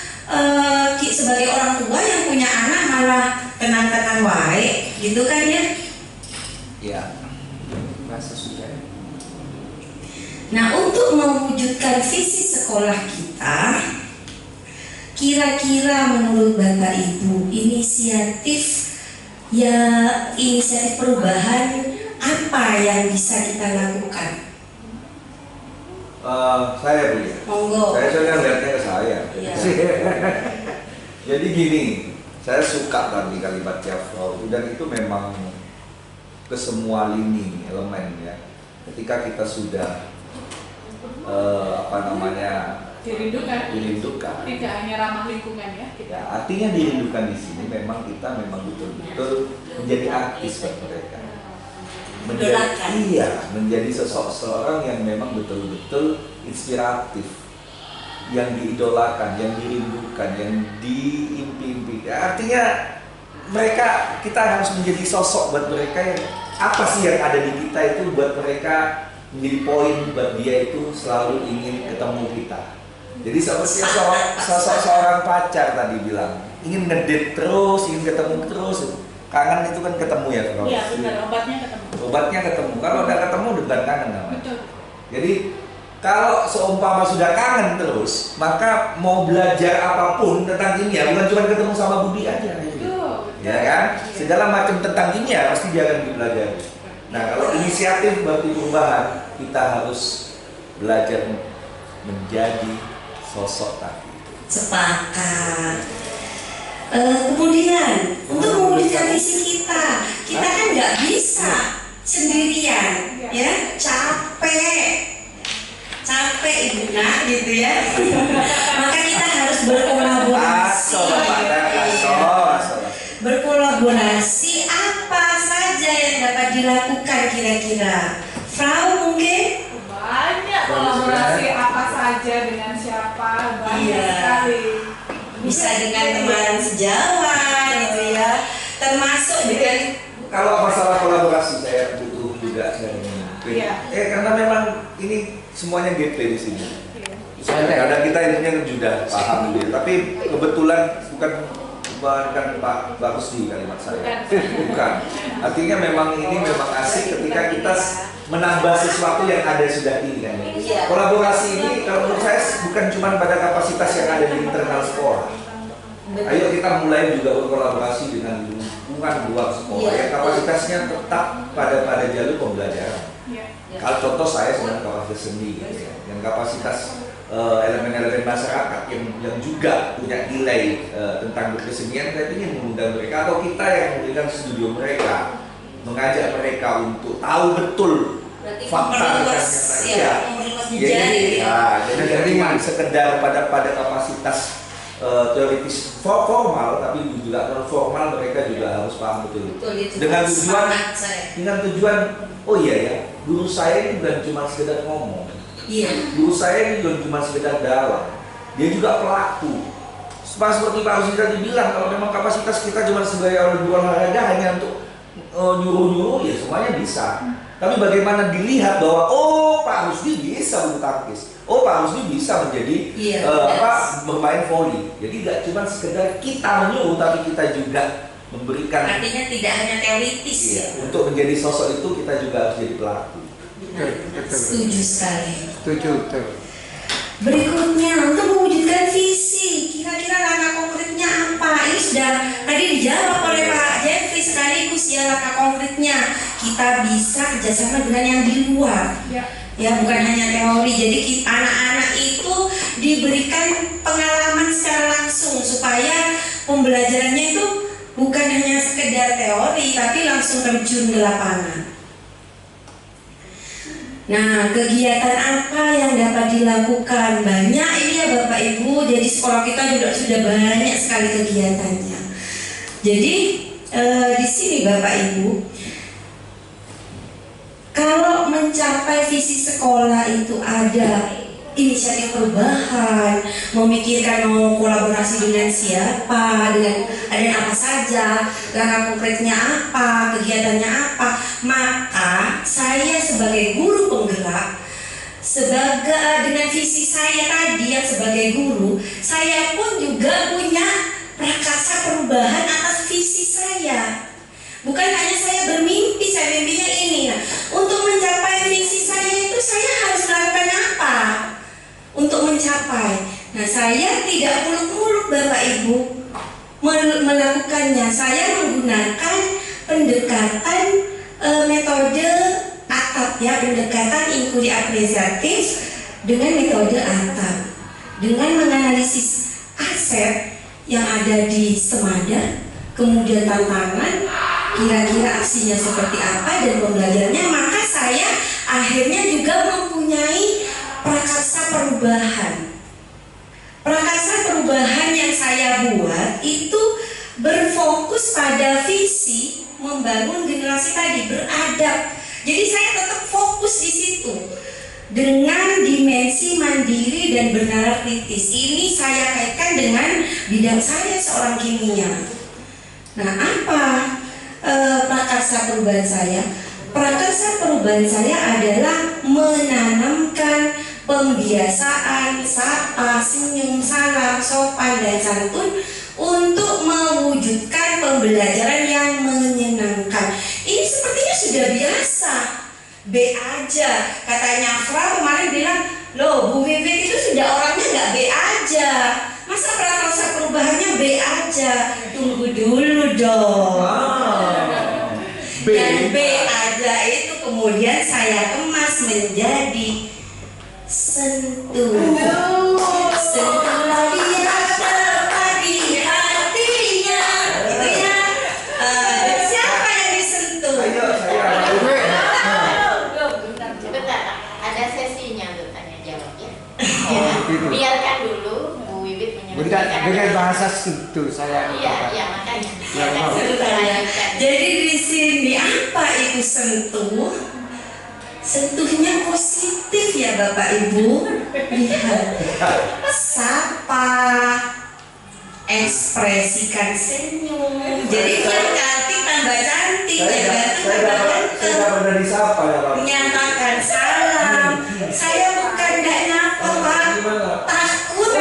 sebagai orang tua yang punya anak malah tenang-tenang wae, gitu kan ya? Ya. Masa sudah. Nah, untuk mewujudkan visi sekolah kita, kira-kira menurut Bapak Ibu inisiatif perubahan apa yang bisa kita lakukan? Saya Bu ya. Monggo. Saya sudah lihatnya ke saya. Iya. Jadi gini, saya suka tadi kalimat Jafar dan itu memang ke semua lini elemen ya. Ketika kita sudah dirindukan, tidak hanya ramah lingkungan ya, artinya dirindukan di sini memang kita betul-betul menjadi artis buat mereka, menjadi seseorang yang memang betul-betul inspiratif, yang diidolakan, yang dirindukan, yang diimpi-impi. Artinya kita harus menjadi sosok buat mereka yang apa sih yang ada di kita itu buat mereka menjadi poin buat dia itu selalu ingin ketemu kita. Jadi seperti seorang pacar tadi bilang, ingin ngedate terus, ingin ketemu terus. Kangen itu kan ketemu ya, kalau iya benar, obatnya ketemu. Kalau udah ketemu bukan kangen namanya. Betul. Jadi kalau seumpama sudah kangen terus, maka mau belajar apapun tentang kimia bukan cuma ketemu sama Budi aja. Ya kan? Segala macam tentang kimia pasti dia akan dipelajari. Nah, kalau inisiatif berarti perubahan, kita harus belajar menjadi sosok tadi. Sepakat. Kemudian untuk mewujudkan visi kita kan nggak bisa sendirian, ya capek ibu nak gitu ya. Maka kita harus berkolaborasi. Berkolaborasi apa saja yang dapat dilakukan kira-kira? Frau mungkin? Banyak kolaborasi apa saja dengan siapa, banyak sekali. Bisa dengan teman sejawat gitu ya. Termasuk dengan kalau masalah kolaborasi saya butuh juga karena memang ini semuanya GP di sini. Kadang kita intinya sudah paham gitu. Tapi kebetulan bukan Pak Rusdi kalimat saya. Bukan. Artinya memang ini memang asik ketika kita menambah sesuatu yang ada sudah ini kan. Kolaborasi ini kalau menurut saya bukan cuma pada kapasitas yang ada di internal sekolah. Ayo kita mulai juga berkolaborasi dengan lingkungan luar sekolah yang kapasitasnya tetap pada jalur pembelajaran. Kalau contoh saya sedang kapasitas seni, yang kapasitas elemen-elemen masyarakat yang juga punya nilai tentang berkesenian, saya ingin mengundang mereka atau kita yang memberikan studio mereka, mengajak mereka untuk tahu betul fakta jadi jangan sekedar pada kapasitas teoritis formal, tapi juga non formal mereka juga harus paham betul. Dengan tujuan, oh iya ya, guru saya ini bukan cuma sekedar ngomong. Guru saya ini bukan cuma sekedar dalang, dia juga pelaku. Seperti Pak Rusdi tadi bilang, kalau memang kapasitas kita cuma sebagai olahraga hanya untuk nyuruh-nyuruh, ya semuanya bisa. Tapi bagaimana dilihat bahwa Pak Rusdi bisa bulu tangkis, Pak Rusdi bisa menjadi bermain voli. Jadi nggak cuma sekedar kita menyuruh, tapi kita juga memberikan. Artinya tidak hanya teoritis ya. Untuk menjadi sosok itu kita juga harus jadi pelaku. Setuju sekali. Setuju. Berikutnya untuk mewujudkan visi, kira-kira langkah konkretnya apa? Ini sudah tadi dijawab oleh Pak Jeffrey sekaligus ya, langkah konkretnya kita bisa kerjasama dengan yang di luar. Ya bukan hanya teori. Jadi anak-anak itu diberikan pengalaman secara langsung supaya pembelajarannya itu bukan hanya sekedar teori tapi langsung terjun ke lapangan. Nah, kegiatan apa yang dapat dilakukan? Banyak ini ya Bapak Ibu. Jadi sekolah kita juga sudah banyak sekali kegiatannya. Jadi di sini Bapak Ibu, kalau mencapai visi sekolah itu ada inisiatif perubahan, memikirkan mau kolaborasi dengan siapa, dengan ada apa saja, langkah konkretnya apa, kegiatannya apa, maka saya sebagai guru penggerak, dengan visi saya tadi yang sebagai guru, saya pun juga punya prakarsa perubahan atas visi saya. Bukan hanya saya bermimpi, saya mimpinya ini. Nah, untuk mencapai visi saya itu saya harus melakukan apa? Untuk mencapai. Nah, saya tidak muluk-muluk Bapak Ibu melakukannya. Saya menggunakan pendekatan metode ATAP ya, pendekatan inquiry apresiatif dengan metode ATAP. Dengan menganalisis aset yang ada di Semada, kemudian tantangan, kira-kira aksinya seperti apa dan pembelajarannya, maka saya akhirnya juga mempunyai prakarsa perubahan. Prakarsa perubahan yang saya buat itu berfokus pada visi membangun generasi tadi beradab. Jadi saya tetap fokus di situ dengan dimensi mandiri dan bernalar kritis. Ini saya kaitkan dengan bidang saya seorang kimia. Nah, apa prakarsa perubahan saya? Prakarsa perubahan saya adalah menanamkan pembiasaan sapa, senyum, salam, sopan, dan santun untuk mewujudkan pembelajaran yang menyenangkan. Ini sepertinya sudah biasa, B aja. Katanya Fra kemarin bilang, loh Bu Wiwit itu sudah orangnya nggak B aja. Masa prakarsa perubahannya B aja? Tunggu dulu dong. Dan B aja itu kemudian saya kemas menjadi sentuh. Sentuhlah dia tepat di hatinya. Itu ya. Siapa yang disentuh? Sebentar, ada sesinya tuh tanya jawab ya. Biarkan dulu Bu Wiwit menyelesaikan. Dengan bahasa sentuh saya. Iya, makanya. Jadi di sini apa itu sentuh? Sentuhnya positif ya Bapak Ibu. Lihat, sapa, ekspresikan senyum. Jadi yang cantik tambah cantik, yang ganteng tambah ganteng. Menyatakan salam. Saya bukan gak nyapa Pak, takut.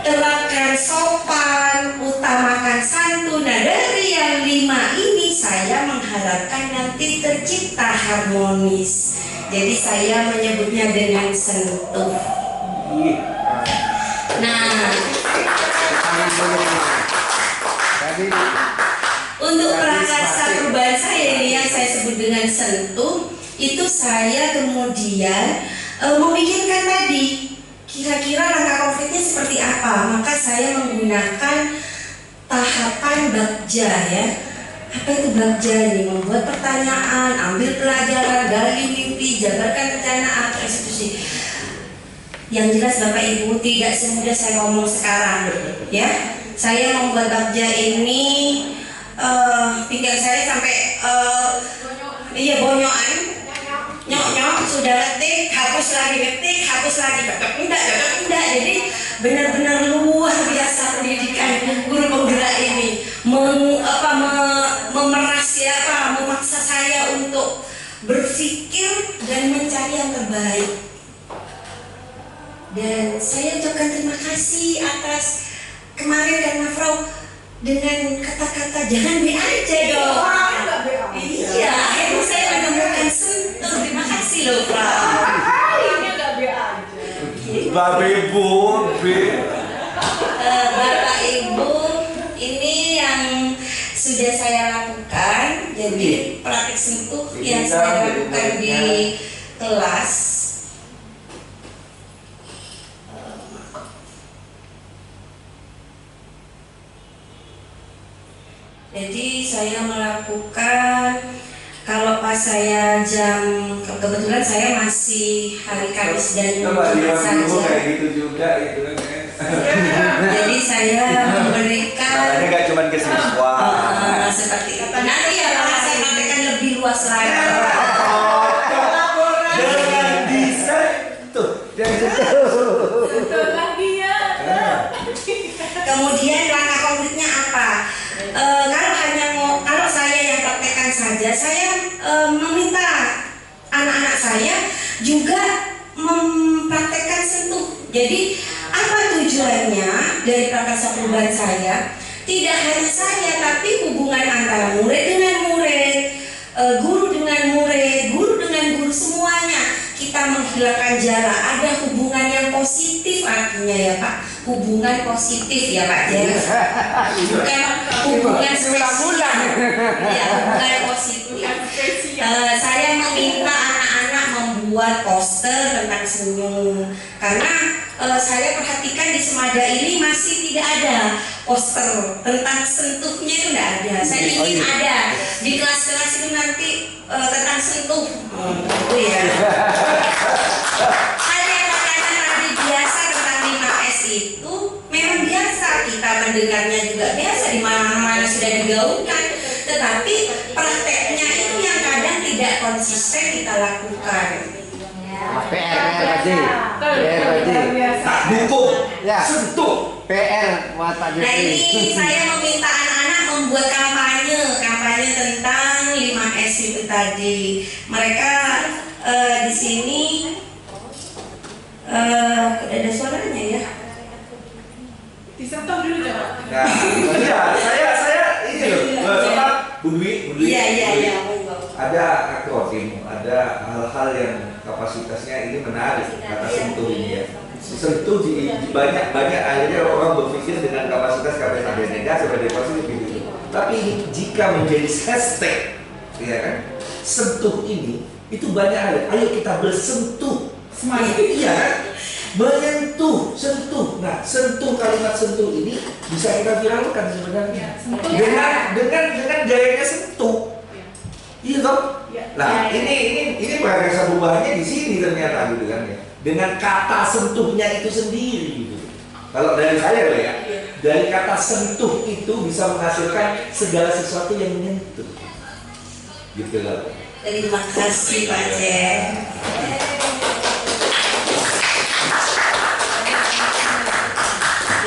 Terapkan sopan, utamakan santun. Nah, dari yang 5 ini saya mengharapkan nanti tercipta harmonis. Jadi saya menyebutnya dengan sentuh. Nah, untuk prakarsa perubahan saya ini yang saya sebut dengan sentuh, itu saya kemudian memikirkan tadi kira-kira langkah konkretnya seperti apa. Maka saya menggunakan tahapan bagja ya. Apa itu bagja ini? Membuat pertanyaan, ambil pelajaran, gali mimpi, jabarkan rencana atau eksekusi. Yang jelas Bapak Ibu tidak semudah saya ngomong sekarang ya. Saya membuat bagja ini tinggal saya sampai bonyoan. Nyok sudah ngetik, hapus lagi ngetik, hapus lagi enggak. Jadi benar-benar luar biasa pendidikan guru penggerak ini memeras memaksa saya untuk berpikir dan mencari yang terbaik. Dan saya ucapkan terima kasih atas kemarin karena Frau dengan kata-kata jangan B aja dong. Iya, akhirnya saya menemukan sentuh. Terima kasih loh Frau. Ini nggak B aja. Bapak Ibu, Bapak Ibu, ini yang sudah saya lakukan. Jadi praktik sentuh yang saya lakukan di kelas. Jadi saya melakukan, kalau pas saya kebetulan saya masih hari Kamis dan Jumat saja. Kayak gitu juga itu kan. Jadi saya memberikan. Makanya nggak cuma ke siswa. Seperti itu. Nanti ya kalau saya sampaikan lebih luas lagi. Dengan disentuh. Kemudian langkah konkretnya apa? Kalau saya yang praktekkan saja, saya meminta anak-anak saya juga mempraktekkan sentuh. Jadi apa tujuannya dari prakarsa perubahan saya? Tidak hanya saya, tapi hubungan antara murid dengan murid, guru dengan murid, guru dengan guru, semuanya kita menghilangkan jarak. Ada hubungan yang positif artinya ya Pak, hubungan positif ya Pak. Jadi bukan hubungan spesial. Ya, hubungan positif. Saya meminta anak-anak membuat poster tentang senyum karena saya perhatikan di Semada ini masih tidak ada poster tentang sentuhnya, itu tidak ada. Saya ingin ada di kelas-kelas itu nanti tentang sentuh, gitu ya. Hal yang tadi biasa tentang 5S itu memang biasa, kita mendengarnya juga biasa, di mana-mana sudah digaungkan. Tetapi prakteknya itu yang kadang tidak konsisten kita lakukan. PR aja, tak dukung, ya. Sentuh, PR buat Pak Nah Jepri. ini saya meminta anak-anak membuat kampanye tentang 5S itu tadi. Mereka di sini ada suaranya ya. Disentuh dulu coba. Nah, iya, saya ini loh, sempat Bu Dwi. Iya. Ada akronim, ada hal-hal yang kapasitasnya ini menarik, kata sentuh ini ya. Sentuh di banyak akhirnya orang berpikir dengan kapasitas KPSD negatif sebagai positif gitu. Tapi jika menjadi hashtag, ya kan, sentuh ini itu banyak hal. Ayo kita bersentuh, iya kan? Menyentuh, sentuh. Nah, sentuh, kalimat sentuh ini bisa kita viralkan sebenarnya. Dengan gayanya sentuh. Iya toh? Nah, ini bahasa perubahannya di sini ternyata gitu kan ya. Dengan kata sentuhnya itu sendiri gitu. Kalau dari saya loh ya, dari kata sentuh itu bisa menghasilkan segala sesuatu yang menyentuh. Gitu loh. Terima kasih Pak Jen.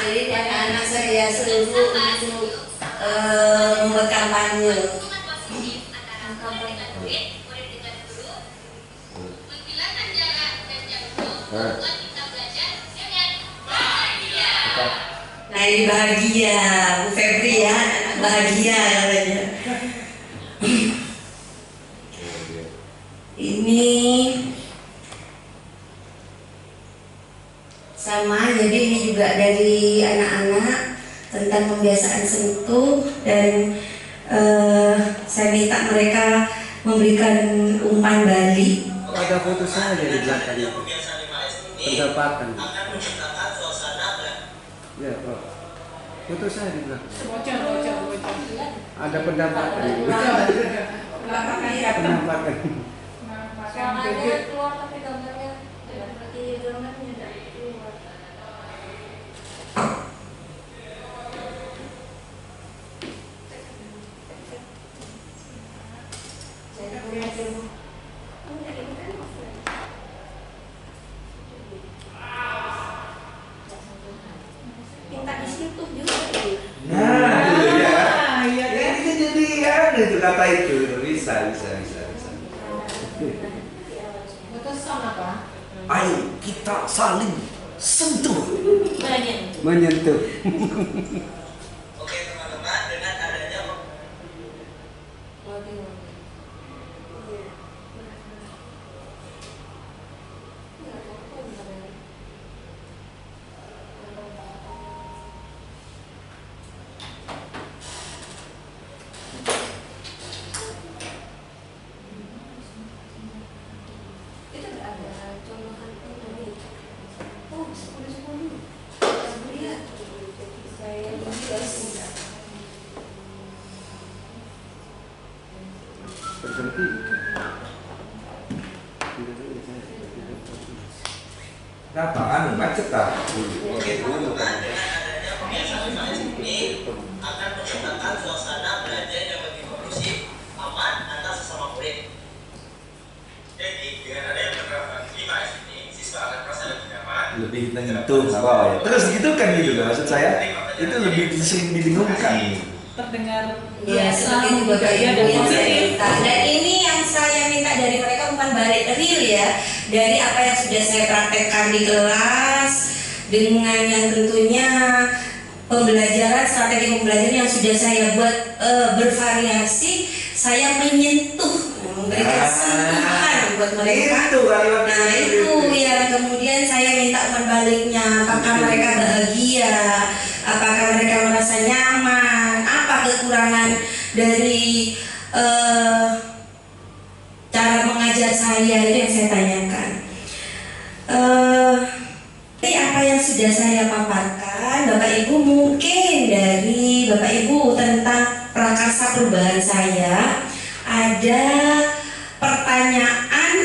Jadi anak-anak saya seluruh untuk membuat kampanye. Nah ini bahagia, Bu Febri ya, anak bahagia katanya. Ini sama, jadi ini juga dari anak-anak tentang pembiasaan sentuh, dan saya minta mereka memberikan umpan balik. Ada foto saya di belakang itu. Pendapatan. Ya, Pak. Foto saya di belakang. Bocor. Ada pendapatan. Pendapatan. Suaranya keluar tapi gambarnya seperti gambarnya tidak keluar. Minta disentuh juga. Nah, itu ya. Ini jadi kan itu kata itu bisa. Putusan apa? Ayo kita saling sentuh. Menyentuh. Oke teman-teman, dengan adanya Berhenti. Kenapa anu macet tak? Oke dulu kan. Adanya kebiasaan ini akan menciptakan suasana belajar yang lebih kondusif, aman antar sesama murid. Jadi dengan adanya penerapan 5S ini, siswa akan merasa lebih nyaman, Lebih menyentuh apa ya? Terus gitu kan gitu kan maksud saya? Itu lebih sering dibingungkan. Terdengar Ya, seperti itu Bapak Ibu yang saya minta. Dan ini yang saya minta dari mereka bukan balik real ya, dari apa yang sudah saya praktekkan di kelas, dengan yang tentunya pembelajaran, strategi pembelajaran yang sudah saya buat bervariasi. Saya menyentuh, memberikan sentuhan buat mereka. Nah itu yang kemudian saya minta umpan baliknya. Apakah mereka bahagia? Apakah mereka merasa nyaman? Apa kekurangan dari cara mengajar saya, itu yang saya tanyakan. Apa Bapak Ibu tentang prakarsa perubahan saya. Ada pertanyaan,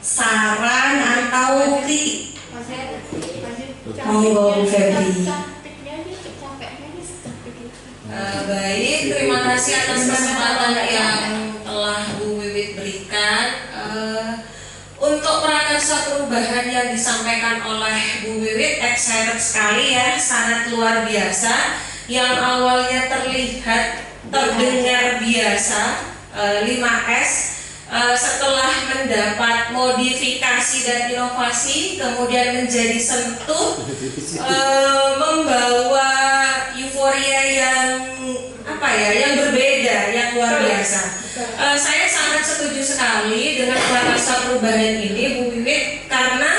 saran atau kritik? Monggo Bu Febri. Baik, terima kasih atas kesempatan yang telah Bu Wiwit berikan. Untuk prakarsa perubahan yang disampaikan oleh Bu Wiwit, excited sekali ya, sangat luar biasa. Yang awalnya terlihat terdengar biasa, 5S, setelah mendapat modifikasi dan inovasi, kemudian menjadi sentuh, membawa euforia yang yang berbeda, yang luar biasa. Saya sangat setuju sekali dengan prakarsa perubahan ini, Bu Wiwit, karena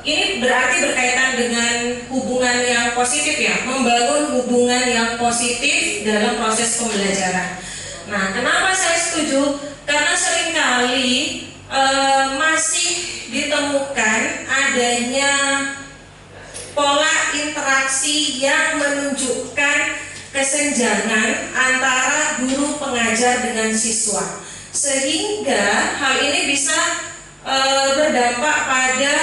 ini berarti berkaitan dengan hubungan yang positif ya, membangun hubungan yang positif dalam proses pembelajaran. Nah, kenapa saya setuju? Karena seringkali masih ditemukan adanya pola interaksi yang menunjukkan kesenjangan antara guru pengajar dengan siswa, sehingga hal ini bisa berdampak pada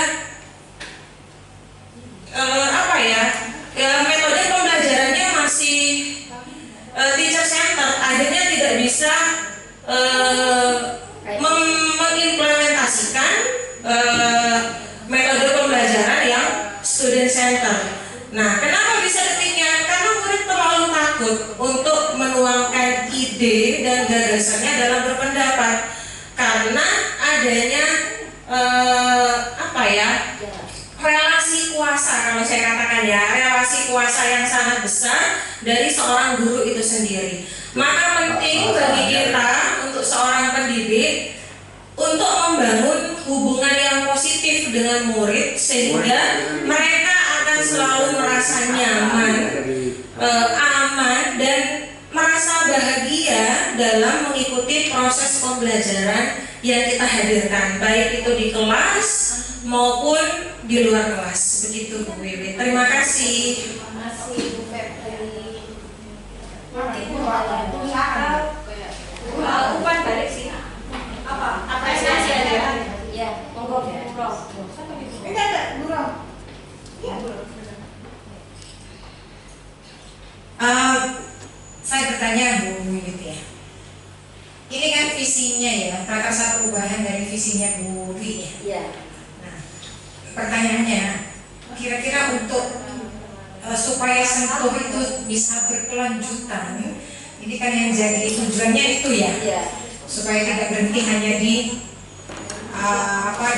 metode pembelajarannya masih teacher center, akhirnya tidak bisa mengimplementasikan metode pembelajaran yang student center. Nah, kenapa bisa demikian? Karena murid terlalu takut untuk menuangkan ide dan gagasannya dalam berpendapat, karena adanya relasi kuasa, kalau saya katakan ya, relasi kuasa yang sangat besar dari seorang guru itu sendiri. Maka penting bagi kita untuk seorang pendidik untuk membangun hubungan yang positif dengan murid, sehingga mereka akan selalu merasa nyaman, aman, dan merasa bahagia dalam mengikuti proses pembelajaran yang kita hadirkan, baik itu di kelas maupun di luar kelas. Begitu Bu Wiwit. Terima kasih. Terima kasih Bu Febri. Umpan balik sih. Apresiasi ada. Ya, monggo Bu Roh. Ini ada Bu Roh. Iya, Bu Roh. Saya bertanya Bu Wiwit ya. Ini kan visinya ya, prakarsa perubahan dari visinya Bu Wi ya. Iya. Nah, pertanyaannya, kira-kira untuk supaya sentuh itu bisa berkelanjutan, ini kan yang jadi tujuannya itu ya. Iya. Supaya tidak berhenti hanya di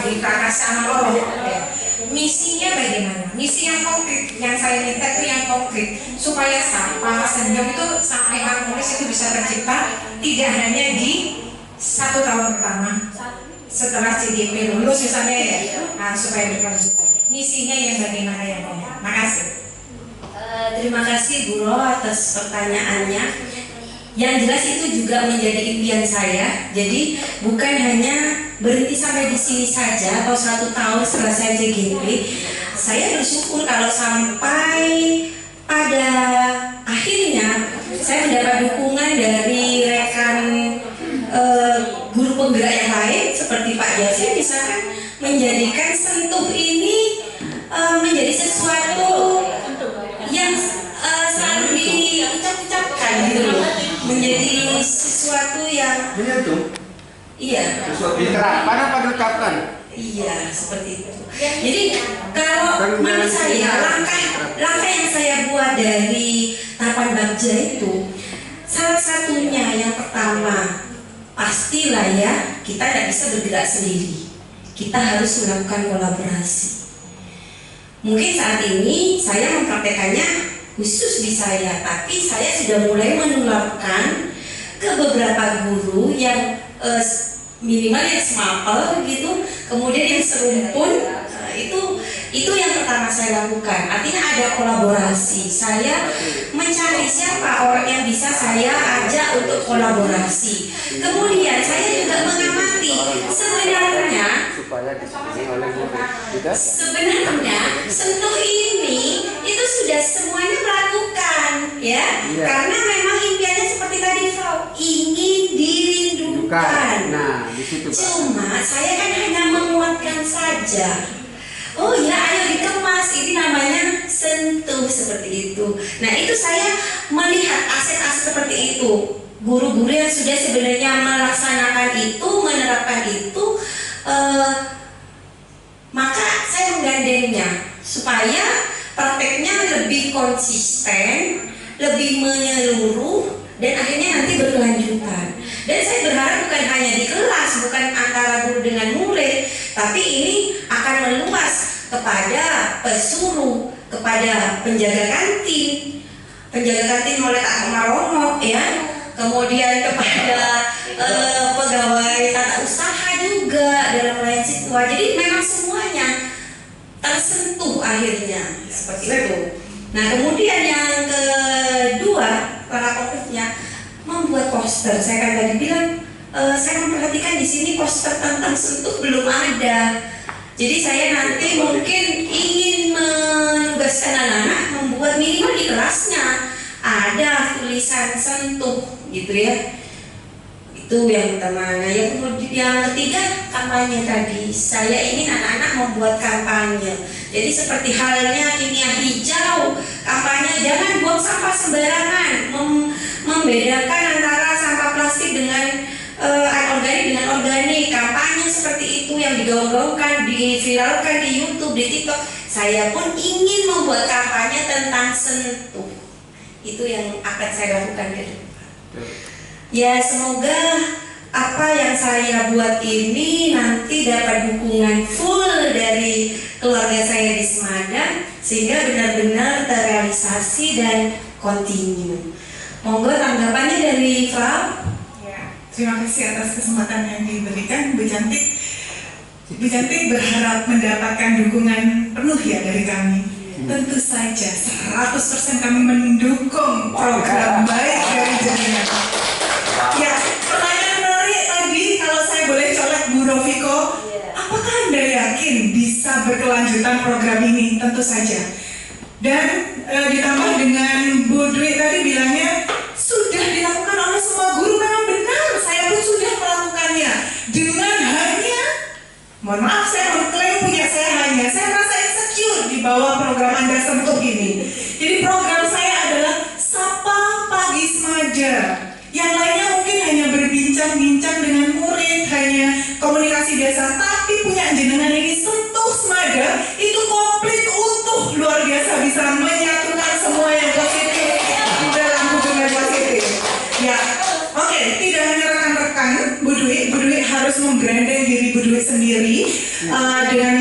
di prakarsa analog ya. Misinya bagaimana? Misi yang konkret yang saya minta itu yang konkret, supaya sapa senyum itu sampai harmonis itu bisa tercipta, tidak hanya di 1 tahun pertama setelah CGP lulus misalnya ya, supaya berkelanjutan. Misinya yang bagaimana ya Bu? Makasih. Terima kasih Bu Ro atas pertanyaannya. Yang jelas itu juga menjadi impian saya. Jadi bukan hanya berhenti sampai di sini saja atau 1 tahun setelah saya CGP. Saya bersyukur kalau sampai pada akhirnya saya mendapat dukungan dari rekan guru penggerak yang lain seperti Pak Jasir, misalkan menjadikan sentuh ini menjadi sesuatu yang selalu diucap-ucapkan gitu loh, menjadi sesuatu yang menyentuh. Iya. Sesuatu diterapkan apa diucapkan? Iya, seperti itu. Jadi kalau menurut saya langkah yang saya buat dari tahapan bagja itu, salah satunya yang pertama, pastilah ya kita tidak bisa bergerak sendiri. Kita harus melakukan kolaborasi. Mungkin saat ini saya mempraktekannya khusus di saya, tapi saya sudah mulai menularkan ke beberapa guru yang minimal yang semapel gitu, kemudian yang serumpun. Itu yang pertama saya lakukan. Artinya ada kolaborasi. Saya mencari siapa orang yang bisa saya ajak untuk kolaborasi. Kemudian saya juga mengamati sebenarnya sentuh ini itu sudah semuanya ya. Karena memang impiannya seperti tadi Frau, ingin dirindukan. Nah, di situ. Cuma saya kan hanya menguatkan saja. Oh ya, ayo dikemas, ini namanya sentuh seperti itu. Nah itu saya melihat aset-aset seperti itu. Guru-guru yang sudah sebenarnya melaksanakan itu, menerapkan itu, maka saya menggandengnya supaya prakteknya lebih konsisten, lebih menyeluruh, dan akhirnya nanti berkelanjutan. Dan saya berharap bukan hanya di kelas, bukan antara guru dengan murid, tapi ini akan meluas kepada pesuruh, kepada penjaga kantin oleh tak maromo ya, kemudian kepada pegawai tata usaha juga dalam melayani siswa. Jadi memang semuanya tersentuh akhirnya seperti itu. Nah kemudian yang kedua, para konkretnya membuat poster. Saya kan tadi bilang saya memperhatikan di sini poster tentang sentuh belum ada. Jadi saya nanti mungkin ingin menugaskan anak-anak membuat minimal di kelasnya ada tulisan sentuh gitu ya. Itu yang pertama. Nah, yang ketiga kampanye tadi. Saya ingin anak-anak membuat kampanye. Jadi seperti halnya kimia hijau, kampanye jangan buang sampah sembarangan, membedakan antara sampah plastik dengan anorganik dengan organik. Kampanye seperti itu yang digaung-gaungkan, diviralkan di YouTube, di TikTok. Saya pun ingin membuat kampanye tentang sentuh. Itu yang akan saya lakukan ke depan. Ya semoga apa yang saya buat ini nanti dapat dukungan full dari keluarga saya di Semada sehingga benar-benar terrealisasi dan kontinu. Monggo tanggapannya dari Frau. Ya, terima kasih atas kesempatan yang diberikan Bu Cantik. Bu Cantik berharap mendapatkan dukungan penuh ya dari kami. Tentu saja 100% kami mendukung program baik dari jenengan. Ya, pertanyaan menarik tadi kalau saya boleh colek Bu Rofiko, apakah Anda yakin bisa berkelanjutan program ini? Tentu saja. Dan ditambah dengan Bu Dwi tadi bilangnya sudah dilakukan oleh semua guru, memang benar. Saya pun sudah melakukannya dengan hanya, mohon maaf saya mengklaim punya saya merasa insecure di bawah program Anda sentuh ini. Jadi program saya adalah Sapa Pagi Semada. Yang lainnya mungkin hanya berbincang-bincang dengan murid, hanya komunikasi biasa, tapi punya jenengan ini sentuh Semada itu komplit utuh, luar biasa, bisa menyatukan semua yang positif dalam hubungan positif. Ya, oke, tidak hanya rekan-rekan Bu Dwi harus membranding diri Bu Dwi sendiri dengan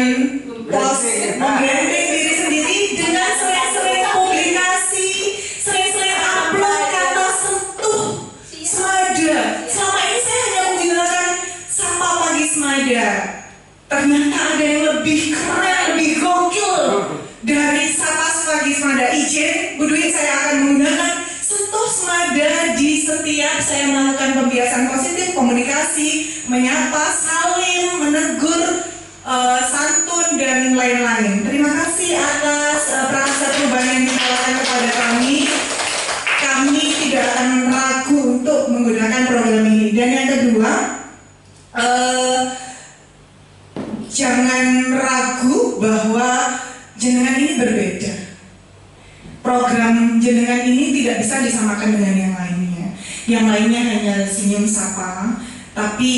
post, membranding diri sendiri dengan sering-sering publikasi, sering-sering upload kata sentuh Semada. Selama ini saya hanya menggunakan Sapa Pagi Semada. Ternyata ada yang lebih keren, lebih gokil dari Sapa Pagi Semada. Izin, Bu Dwi, saya akan menggunakan sentuh Semada di setiap saya melakukan pembiasaan positif, komunikasi, menyapa, salim, menegur, santun, dan lain-lain. Terima kasih atas perasaan perubahan yang ditawarkan kepada kami. Kami tidak akan ragu untuk menggunakan program ini. Dan yang kedua, jangan ragu bahwa jenengan ini berbeda. Program jenengan ini tidak bisa disamakan dengan yang lainnya. Yang lainnya hanya senyum sapa. Tapi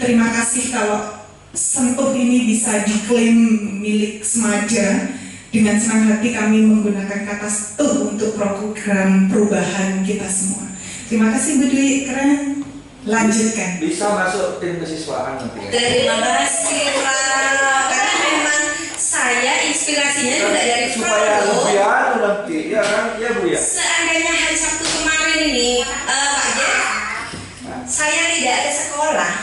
terima kasih kalau sentuh ini bisa diklaim milik Semada. Dengan senang hati kami menggunakan kata sentuh untuk program perubahan kita semua. Terima kasih Bu Dwi, keren. Lanjutkan. Bisa masuk tim kesiswaan nanti ya. Terima kasih Pak. Karena memang saya inspirasinya juga dari supaya Frau. nanti ya kan, ya Bu ya. Seandainya hari Sabtu kemarin ini Pak Jen, saya tidak ke sekolah,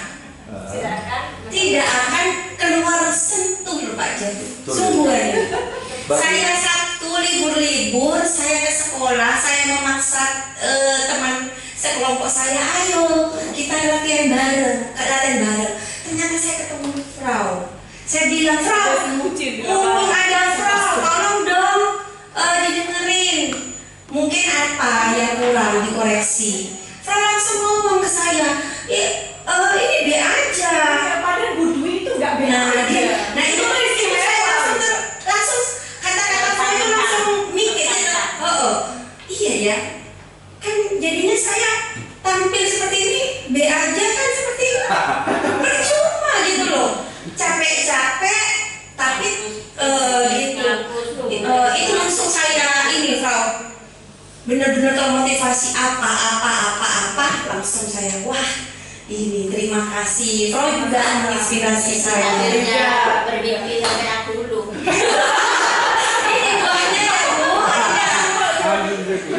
tidak akan keluar sentuh loh Pak Jen. Sungguh ya. Saya Sabtu libur-libur, saya ke sekolah, saya memaksa teman sekelompok saya, ayo kita latihan bareng. Ternyata saya ketemu Frau. Saya bilang, Frau, mumpung ada Frau, tolong dong didengerin. Mungkin mungkin apa yang kurang dikoreksi. Frau langsung ngomong ke saya, ini B aja. Padahal Bu Dwi itu nggak B aja. Nah itu saya langsung kata-kata Frau itu langsung mikir. Iya ya, kan jadinya saya tampil seperti ini B aja kan seperti percuma gitu loh. Capek-capek tapi gitu. Itu langsung saya ini Frau benar-benar termotivasi apa langsung saya wah ini terima kasih Frau juga menginspirasi saya. Bermimpi sampai aku dulu. Ini buahnya ya Bu,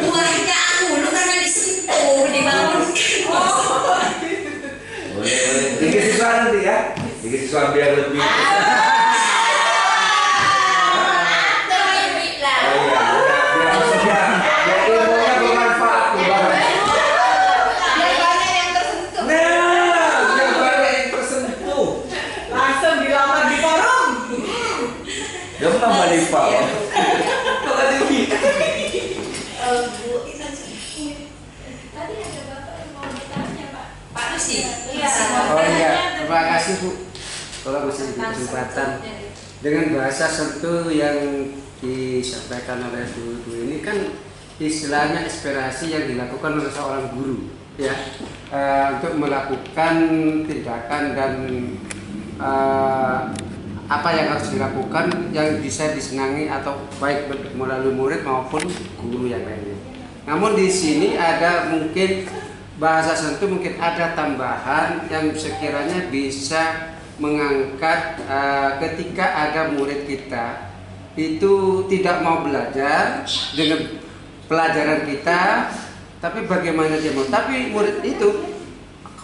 buahnya aku dulu karena disentuh dibangunkan. Boleh. Bikin siswa nanti ya. Bikin siswa biar lebih. Nama Diva. Kata Dewi. Tadi ada Bapak yang mau bertanya, Pak. Pak Rusdi. Oh iya, terima kasih Bu. Kalau masih diberi kesempatan dengan bahasa sentuh yang disampaikan oleh Bu ini kan istilahnya inspirasi yang dilakukan oleh seorang guru ya untuk melakukan tindakan dan apa yang harus dilakukan yang bisa disenangi atau baik melalui murid maupun guru yang lainnya. Namun di sini ada mungkin bahasa sentuh mungkin ada tambahan yang sekiranya bisa mengangkat ketika ada murid kita itu tidak mau belajar dengan pelajaran kita, tapi bagaimana dia mau? Tapi murid itu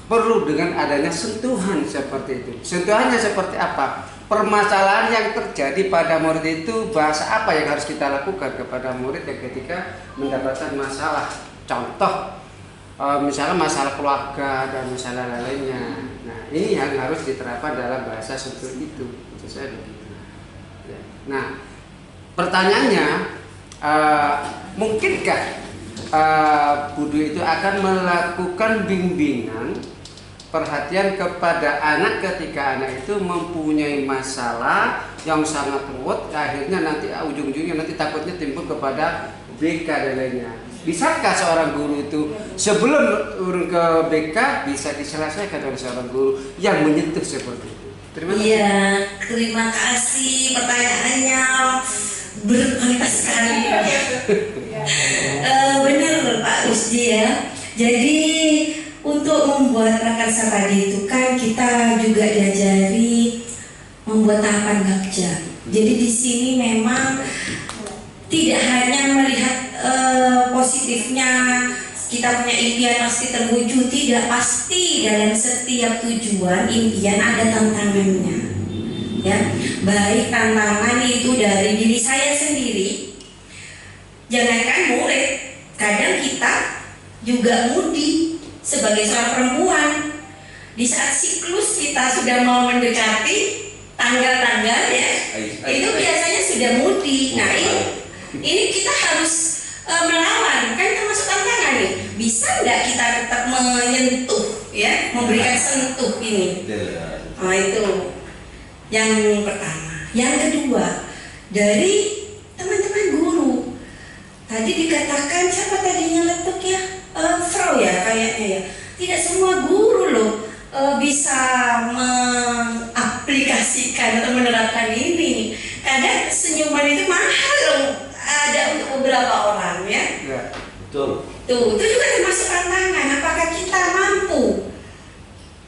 perlu dengan adanya sentuhan seperti itu. Sentuhannya seperti apa? Permasalahan yang terjadi pada murid itu, bahasa apa yang harus kita lakukan kepada murid yang ketika mendapatkan masalah. Contoh, misalnya masalah keluarga dan masalah lainnya. Nah, ini yang harus diterapkan dalam bahasa sentuh itu. Maksud saya begitu. Nah, pertanyaannya, mungkinkah Budu itu akan melakukan bimbingan perhatian kepada anak ketika anak itu mempunyai masalah yang sangat ruwet, akhirnya nanti ujung-ujungnya nanti takutnya timbul kepada BK dan lainnya. Bisakah seorang guru itu sebelum turun ke BK bisa diselesaikan oleh seorang guru yang menyentuh seperti itu? Terima kasih. Iya, terima kasih pertanyaannya berkualitas sekali. Benar Pak Rusdi ya. Jadi untuk membuat prakarsa padi itu kan kita juga diajari membuat tahapan bagja. Jadi di sini memang tidak hanya melihat positifnya kita punya impian pasti terwujud, tidak, pasti dalam setiap tujuan impian ada tantangannya. Ya, baik tantangan itu dari diri saya sendiri. Jangankan murid, kadang kita juga mudi sebagai seorang perempuan. Di saat siklus kita sudah mau mendekati tanggal-tanggal ya, itu biasanya sudah mudi. Nah ini kita harus melawan, kan termasuk tantangan nih. Bisa nggak kita tetap menyentuh ya, memberikan sentuh ini? Nah itu yang pertama. Yang kedua, dari teman-teman guru. Tadi dikatakan siapa tadinya letuk ya? Frau ya kayaknya ya. Tidak semua guru loh bisa mengaplikasikan atau menerapkan ini. Kadang senyuman itu mahal loh, ada untuk beberapa orang ya. Ya, betul. Tuh, itu juga termasuk tantangan. Apakah kita mampu?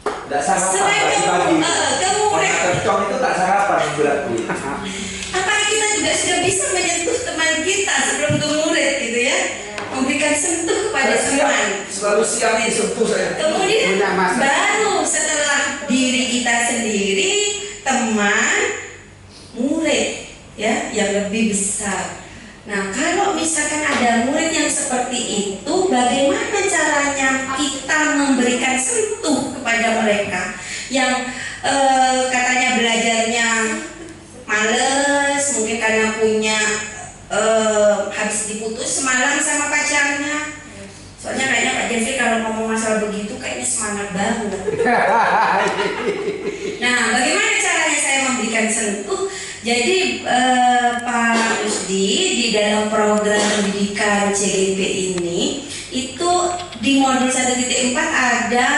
Tidak sarapan selain pagi-pagi. kemudian Tercong itu tak sarapan berarti. apakah kita juga sudah bisa menyentuh teman kita sebelum ke murid gitu ya? Memberikan sentuh kepada teman. Selalu siap disentuh saya. Kemudian baru setelah diri kita sendiri, teman, murid ya yang lebih besar. Nah, kalau misalkan ada murid yang seperti itu, bagaimana caranya kita memberikan sentuh kepada mereka yang katanya belajarnya males, mungkin karena punya habis diputus semalam sama pacar pacarnya. Soalnya kayaknya Pak Jeffrey kalau ngomong masalah begitu kayaknya semangat banget. Nah, bagaimana caranya saya memberikan sentuh? Jadi Pak Rusdi di dalam program pendidikan CGP ini itu di modul 1.4 ada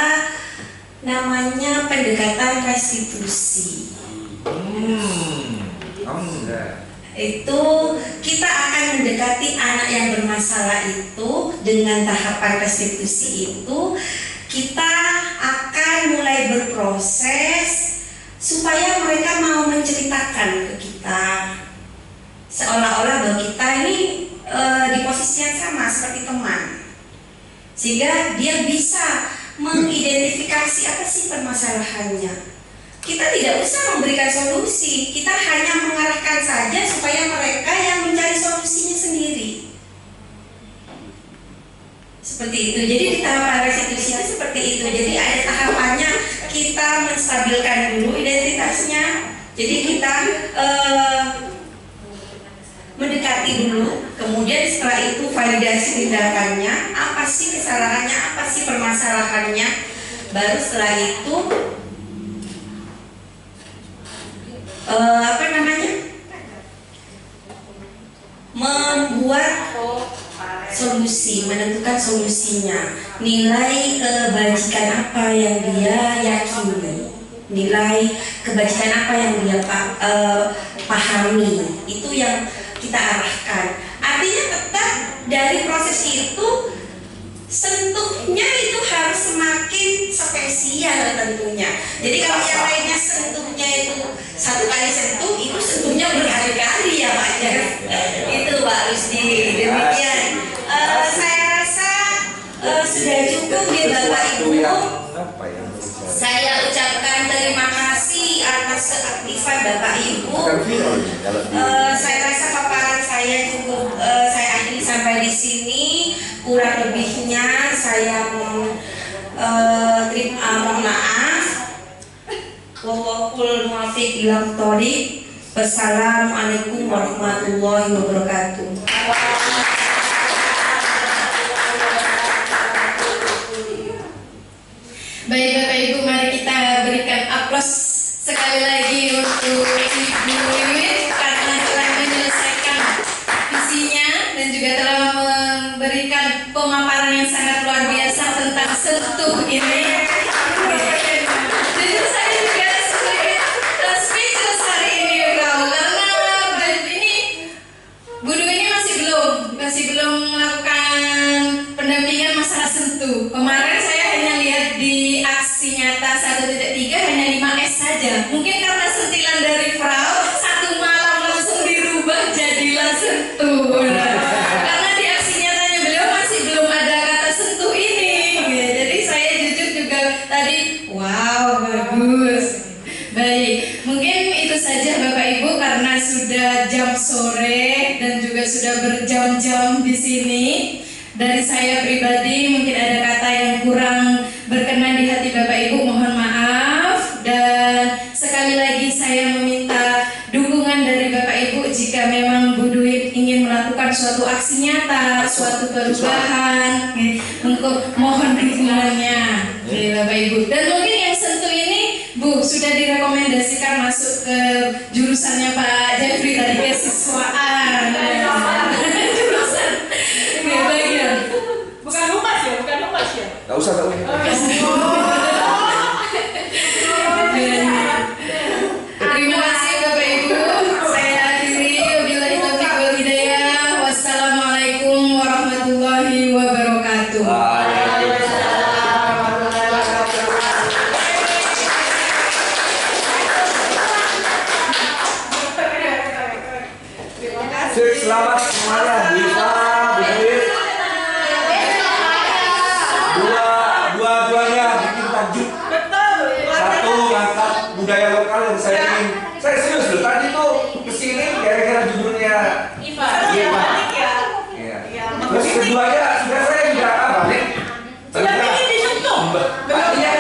namanya pendekatan restitusi. Itu kita akan mendekati anak yang bermasalah itu dengan tahapan restitusi itu. Kita akan mulai berproses supaya mereka mau menceritakan ke kita seolah-olah bahwa kita ini di posisi yang sama seperti teman, sehingga dia bisa mengidentifikasi apa sih permasalahannya. Kita tidak usah memberikan solusi, kita hanya mengarahkan saja supaya mereka yang mencari solusinya sendiri. Seperti itu. Jadi di tahap restitusi itu seperti itu. Jadi ada tahapannya, kita menstabilkan dulu identitasnya. Jadi kita mendekati dulu, kemudian setelah itu validasi tindakannya, apa sih kesalahannya, apa sih permasalahannya. Baru setelah itu membuat solusi, menentukan solusinya, nilai kebajikan apa yang dia yakini, nilai kebajikan apa yang dia pahami, itu yang kita arahkan. Artinya tetap dari proses itu sentuhnya itu harus semakin spesial tentunya. Jadi kalau yang lainnya sentuhnya itu satu kali sentuh, itu sentuhnya berkali-kali ya Pak Jar. Itu Pak Rusdi. Demikian. Saya rasa sudah cukup ya Bapak Ibu. Saya ucapkan terima kasih atas keaktifan Bapak Ibu. Saya rasa paparan saya cukup, saya akhiri sampai di sini. Kurang lebihnya saya mohon maaf. Wallahul muwaffiq ila thoriq. Wassalamualaikum warahmatullahi wabarakatuh. Baik Bapak Ibu, mari kita berikan aplaus sekali lagi untuk Ibu Wiwit karena telah menyelesaikan visinya dan juga telah memberikan pemaparan yang sangat luar biasa tentang sentuh ini. Jadi saya juga sebagai speechless hari ini karena ini Bu Dwi ini masih belum melakukan pendampingan masalah sentuh. Kemarin saya hanya lihat di aksi nyata 1.3 hanya 5S saja. Mungkin karena sentilan dari Frau satu malam langsung dirubah jadilah sentuh. Karena di aksi nyatanya beliau masih belum ada kata sentuh ini. Ya, jadi saya jujur juga tadi wow bagus. Baik, mungkin itu saja Bapak Ibu karena sudah jam sore dan juga sudah berjam-jam di sini. Dari saya pribadi mungkin ada kata yang kurang berkenan di hati Bapak Ibu, mohon maaf. Dan sekali lagi saya meminta dukungan dari Bapak Ibu jika memang Bu Dwi ingin melakukan suatu aksi nyata, suatu perubahan, untuk mohon dukungannya Bapak Ibu. Dan mungkin yang sentuh ini Bu sudah direkomendasikan masuk ke jurusannya Pak Jeffrey tadi, kesiswaan. Jurusan bagian. Bukan humas ya? Gak usah. Terima kasih Bapak Ibu. Saya akhiri wabillahi taufiq wal hidayah. Wassalamualaikum warahmatullahi wabarakatuh. Selamat semuanya, bisa dua-duanya bikin tajuk. Satu ngangkat budaya lokal yang saya ingin. Saya serius loh, tadi tuh kesini kira-kira judulnya Iva. Iya. Terus keduanya sudah saya juga balik. Sudah bikin di YouTube. Artinya,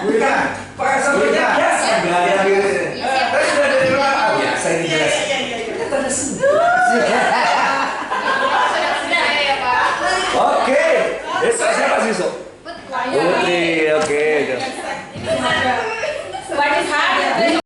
bukan pakai sambilnya biasa belajar gitu. Tapi sudah dari luar biasa ini jelas. Tanda sentuh. Oh Putri, oke. Ini ada